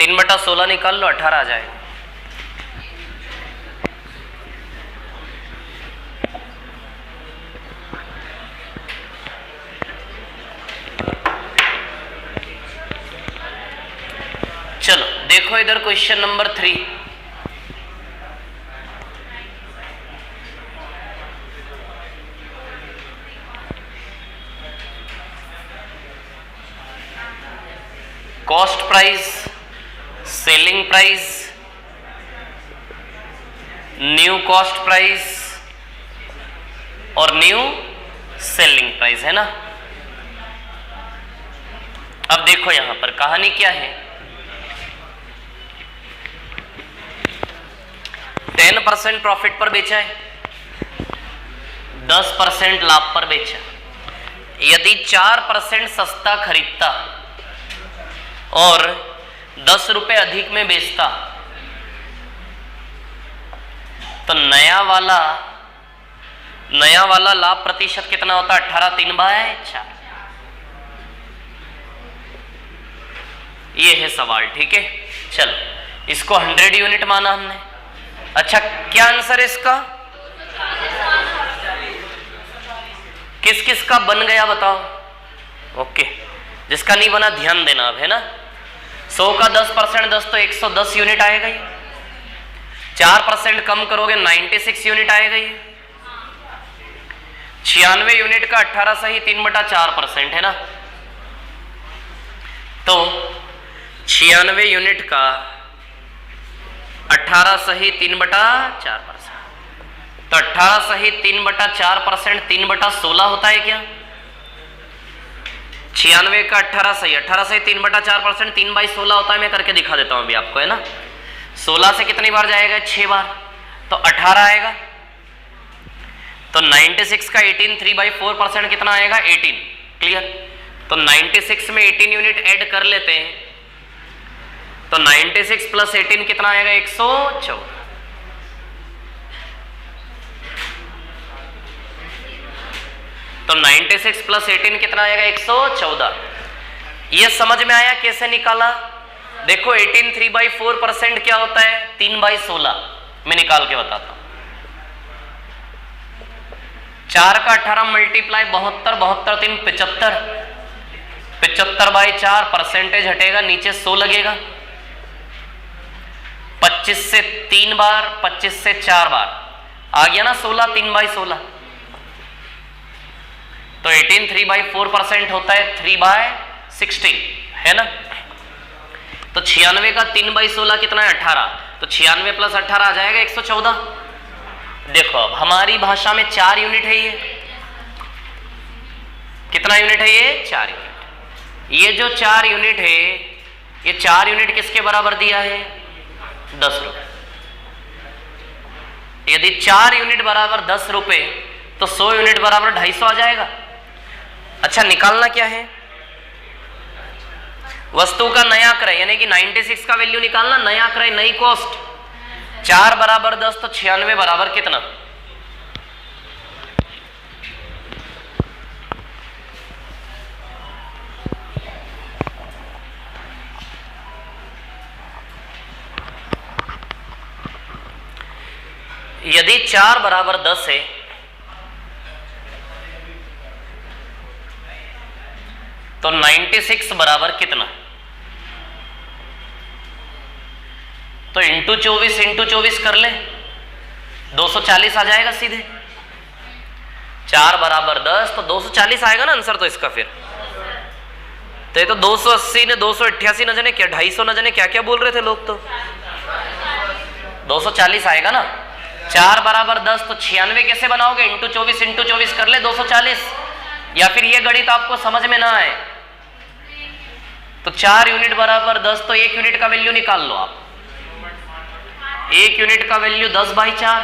3/16 निकाल लो, 18 आ जाएगा। चलो देखो इधर question number 3। Cost price, selling price, new cost price और न्यू सेलिंग प्राइस, है ना। अब देखो यहां पर कहानी क्या है। 10% प्रॉफिट पर बेचा है, 10% लाभ पर बेचा। यदि 4% सस्ता खरीदता और 10 रुपए अधिक में बेचता तो नया वाला लाभ प्रतिशत कितना होता? 18 3/4। ये है सवाल, ठीक है। चलो इसको 100 यूनिट माना हमने। अच्छा क्या आंसर है इसका? किस किस का बन गया बताओ? ओके, जिसका नहीं बना ध्यान देना अब, है ना। 100 का 10% 10 तो 110 यूनिट आएगा ही। 4% कम करोगे 96 यूनिट आएगा ही। 96 यूनिट का 18 सही 3/4% है ना। तो 96 यूनिट का 18 सही 3/4%। तो 18 सही 3/4% 3/16 होता है क्या? 96 का 18 सही 3/4% 3/16 होता है। मैं करके दिखा देता हूं अभी आपको, है ना। 16 से कितनी बार जाएगा? 6 बार, तो 18 आएगा। तो 96 का 18 3/4% कितना आएगा? 18। क्लियर। तो 96 में 18 यूनिट ऐड कर लेते हैं, तो 96 प्लस 18 कितना आएगा? 114। तो 96 प्लस 18 कितना आएगा? 114। ये समझ में आया कैसे निकाला? देखो 18 3/4% क्या होता है? 3/16। मैं निकाल के बताता हूं। 4 का 18 मल्टीप्लाई 72, 72 3 75, 75/4 परसेंटेज हटेगा, नीचे 100 लगेगा। 25 से 3 बार, 25 से 4 बार आ गया ना 16, 3/16। तो 18 3/4% होता है 3/16, है ना। तो 96 का 3/16 कितना है? 18। तो 96 प्लस 18 आ जाएगा 114। देखो अब हमारी भाषा में 4 यूनिट है। ये कितना यूनिट है? ये 4 यूनिट। ये जो 4 यूनिट है, ये 4 यूनिट किसके बराबर दिया है? 10 रुपए। यदि 4 यूनिट बराबर 10 रुपए तो 100 यूनिट बराबर 250 आ जाएगा। अच्छा निकालना क्या है? वस्तु का नया क्रय, यानी कि 96 का वैल्यू निकालना, नया क्रय, नई कॉस्ट। 4 बराबर 10 तो 96 बराबर कितना? यदि 4 बराबर 10 है तो 96 बराबर कितना? तो इंटू 24 कर ले, 240 आ जाएगा सीधे। 4 बराबर 10 तो 240 आएगा ना आंसर तो इसका। फिर तो ये तो 280 ने 288 न जाने क्या, 250 न जाने क्या क्या बोल रहे थे लोग। तो 240 आएगा ना। 4 बराबर 10 तो 96 कैसे बनाओगे? इंटू 24 कर ले 240। या फिर ये गणित आपको समझ में ना आए तो 4 यूनिट बराबर 10 तो 1 यूनिट का वैल्यू निकाल लो आप। 1 यूनिट का वैल्यू 10/4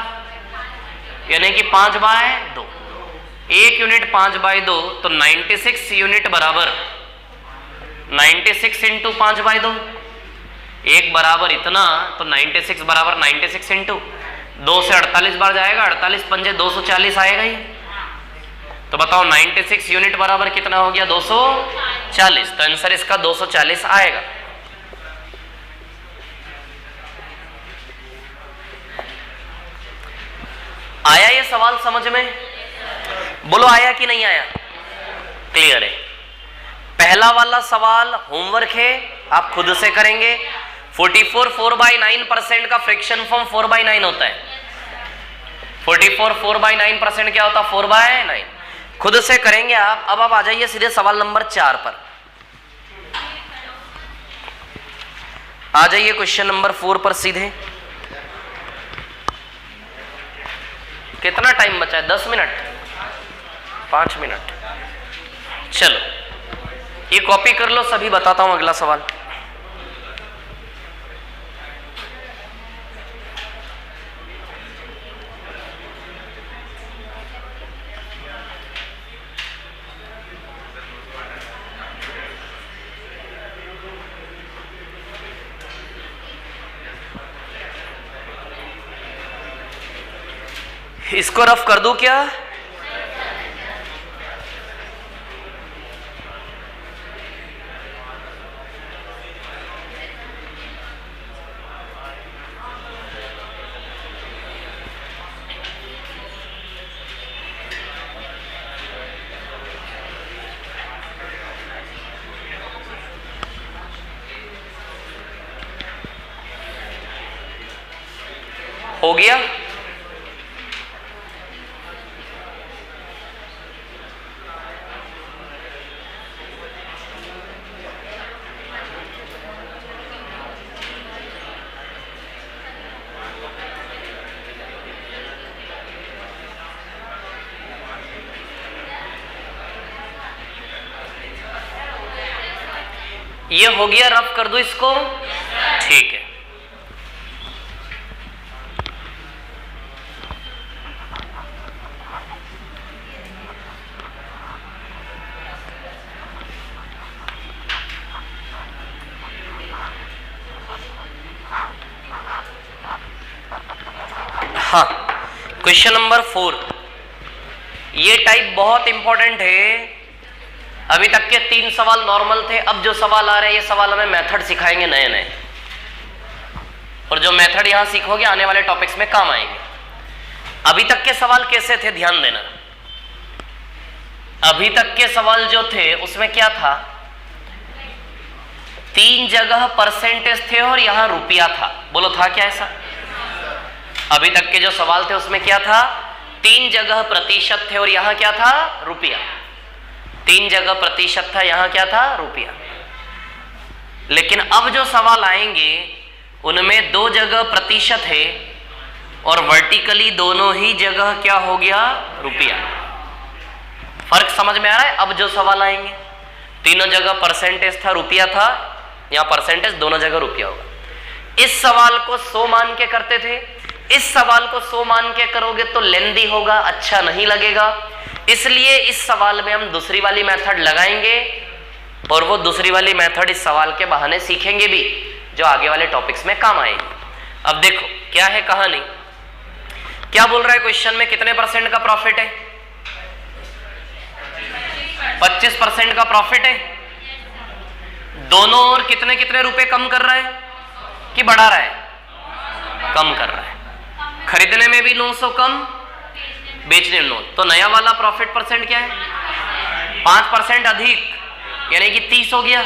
यानी कि 5/2। 1 यूनिट 5/2 तो 96 यूनिट बराबर 96 इंटू 5/2। 1 बराबर इतना तो 96 बराबर 96 इंटू 2 से 48 बार जाएगा, 48 पंजे 240 आएगा ही। तो बताओ 96 यूनिट बराबर कितना हो गया? 240। तो आंसर इसका 240 आएगा। सवाल समझ में? बोलो आया कि नहीं आया? क्लियर है? पहला वाला सवाल होमवर्क है, आप खुद से करेंगे। 44 4/9% का फ्रैक्शन फॉर्म 4/9 होता है। 44 4/9% क्या होता है? 4/9। खुद से करेंगे आप। अब आप आ जाइए सीधे सवाल नंबर 4 पर। आ जाइए क्वेश्चन नंबर 4 पर सीधे। कितना टाइम बचा है? 10 मिनट, 5 मिनट। चलो ये कॉपी कर लो सभी, बताता हूं अगला सवाल। इसको रफ कर दूं क्या? हो गया? ये हो गया? रफ कर दो इसको? ठीक है। हाँ, क्वेश्चन नंबर 4। ये टाइप बहुत इंपॉर्टेंट है। अभी तक के 3 सवाल नॉर्मल थे, अब जो सवाल आ रहे हैं ये सवाल हमें मेथड सिखाएंगे नए नए, और जो मेथड यहां सीखोगे आने वाले टॉपिक्स में काम आएंगे। अभी तक के सवाल कैसे थे ध्यान देना। अभी तक के सवाल जो थे उसमें क्या था? 3 जगह परसेंटेज थे और यहां रुपया था। बोलो था क्या ऐसा? अभी तक के जो सवाल थे उसमें क्या था? 3 जगह प्रतिशत थे और यहां क्या था? रुपया। 3 जगह प्रतिशत था, यहां क्या था? रुपया। लेकिन अब जो सवाल आएंगे उनमें 2 जगह प्रतिशत है और वर्टिकली दोनों ही जगह क्या हो गया? रुपया। फर्क समझ में आ रहा है? अब जो सवाल आएंगे तीनों जगह परसेंटेज था, रुपया था, यहां परसेंटेज दोनों जगह रुपया होगा। इस सवाल को 100 मान के करते थे, इस सवाल को 100 मान के करोगे तो लेंदी होगा, अच्छा नहीं लगेगा। इसलिए इस सवाल में हम दूसरी वाली मेथड लगाएंगे और वो दूसरी वाली मेथड इस सवाल के बहाने सीखेंगे भी, जो आगे वाले टॉपिक्स में काम आएगी। अब देखो क्या है कहानी। क्या बोल रहा है क्वेश्चन में? कितने परसेंट का प्रॉफिट है? 25% का प्रॉफिट है। दोनों ओर कितने कितने रुपए कम कर रहा है कि बढ़ा रहा है? कम कर रहा है। खरीदने में भी 900 कम, बेचने में 9। तो नया वाला प्रॉफिट परसेंट क्या है? 5% अधिक, यानी कि 30 हो गया।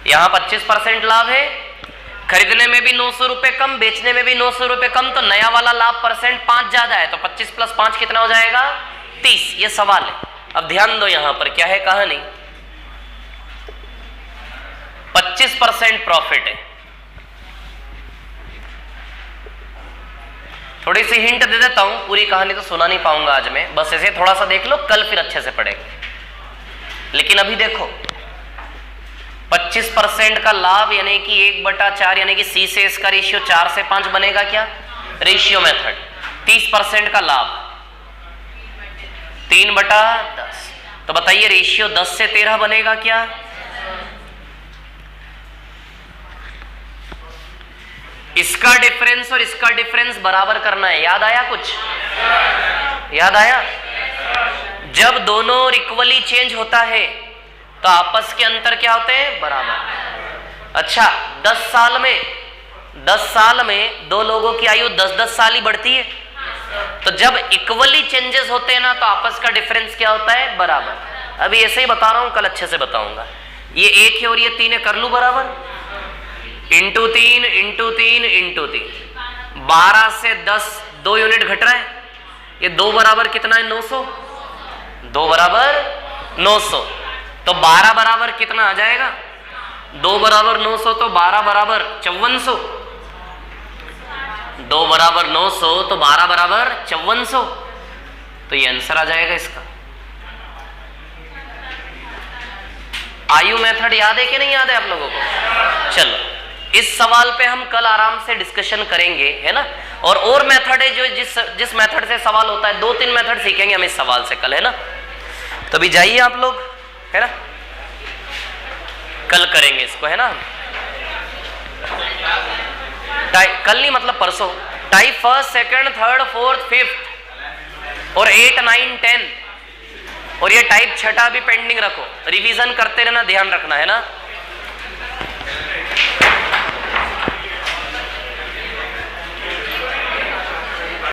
यहां 25% लाभ है, खरीदने में भी 900 रुपए कम, बेचने में भी 900 रुपए कम, तो नया वाला लाभ परसेंट 5 ज्यादा है, तो 25 + 5 कितना हो जाएगा? 30। ये सवाल है। अब ध्यान दो यहां पर क्या है कहानी। 25% प्रॉफिट है। थोड़ी सी हिंट दे देता हूं, पूरी कहानी तो सुना नहीं पाऊंगा आज मैं, बस ऐसे थोड़ा सा देख लो, कल फिर अच्छे से पढ़ेंगे। लेकिन अभी देखो 25% का लाभ यानी कि 1/4, यानी कि C से S का रेशियो 4 से 5 बनेगा क्या? Ratio method. 30% का लाभ 3/10, तो बताइए रेशियो 10 से 13 बनेगा क्या? इसका डिफरेंस और इसका डिफरेंस बराबर करना है। याद आया कुछ? याद आया? जब दोनों ओर इक्वली चेंज होता है तो आपस के अंतर क्या होते हैं? बराबर। अच्छा, 10 साल में 2 लोगों की आयु 10-10 साल ही बढ़ती है। तो जब इक्वली चेंजेस होते हैं ना तो आपस का डिफरेंस क्या होता है? बराबर। अभी ऐसे ही बता रहा हूं, कल अच्छे से बताऊंगा। ये 1 है और ये 3 है, कर लूं बराबर, इंटू 3 इंटू 3 इंटू 3, 12 से 10 2 यूनिट घट रहा है। ये 2 बराबर कितना है? 900। 2 बराबर 900, तो 12 बराबर कितना आ जाएगा? 2 बराबर 900 तो 12 बराबर 5400। 2 बराबर 900 तो 12 बराबर 5400, तो ये आंसर आ जाएगा इसका। आयु मेथड याद है कि नहीं याद है आप लोगों को? चलो, इस सवाल पे हम कल आराम से डिस्कशन करेंगे, है ना। और मेथड है जो जिस मेथड से सवाल होता है, 2-3 मेथड सीखेंगे हम इस सवाल से कल, है ना। तो भी जाइए आप लोग, है ना, कल करेंगे इसको, है ना। कल नहीं मतलब परसों। Type first, second, third, fourth, fifth और 8, 9, 10 और ये टाइप छठा भी पेंडिंग रखो, रिवीजन करते रहना, ध्यान रखना, है ना।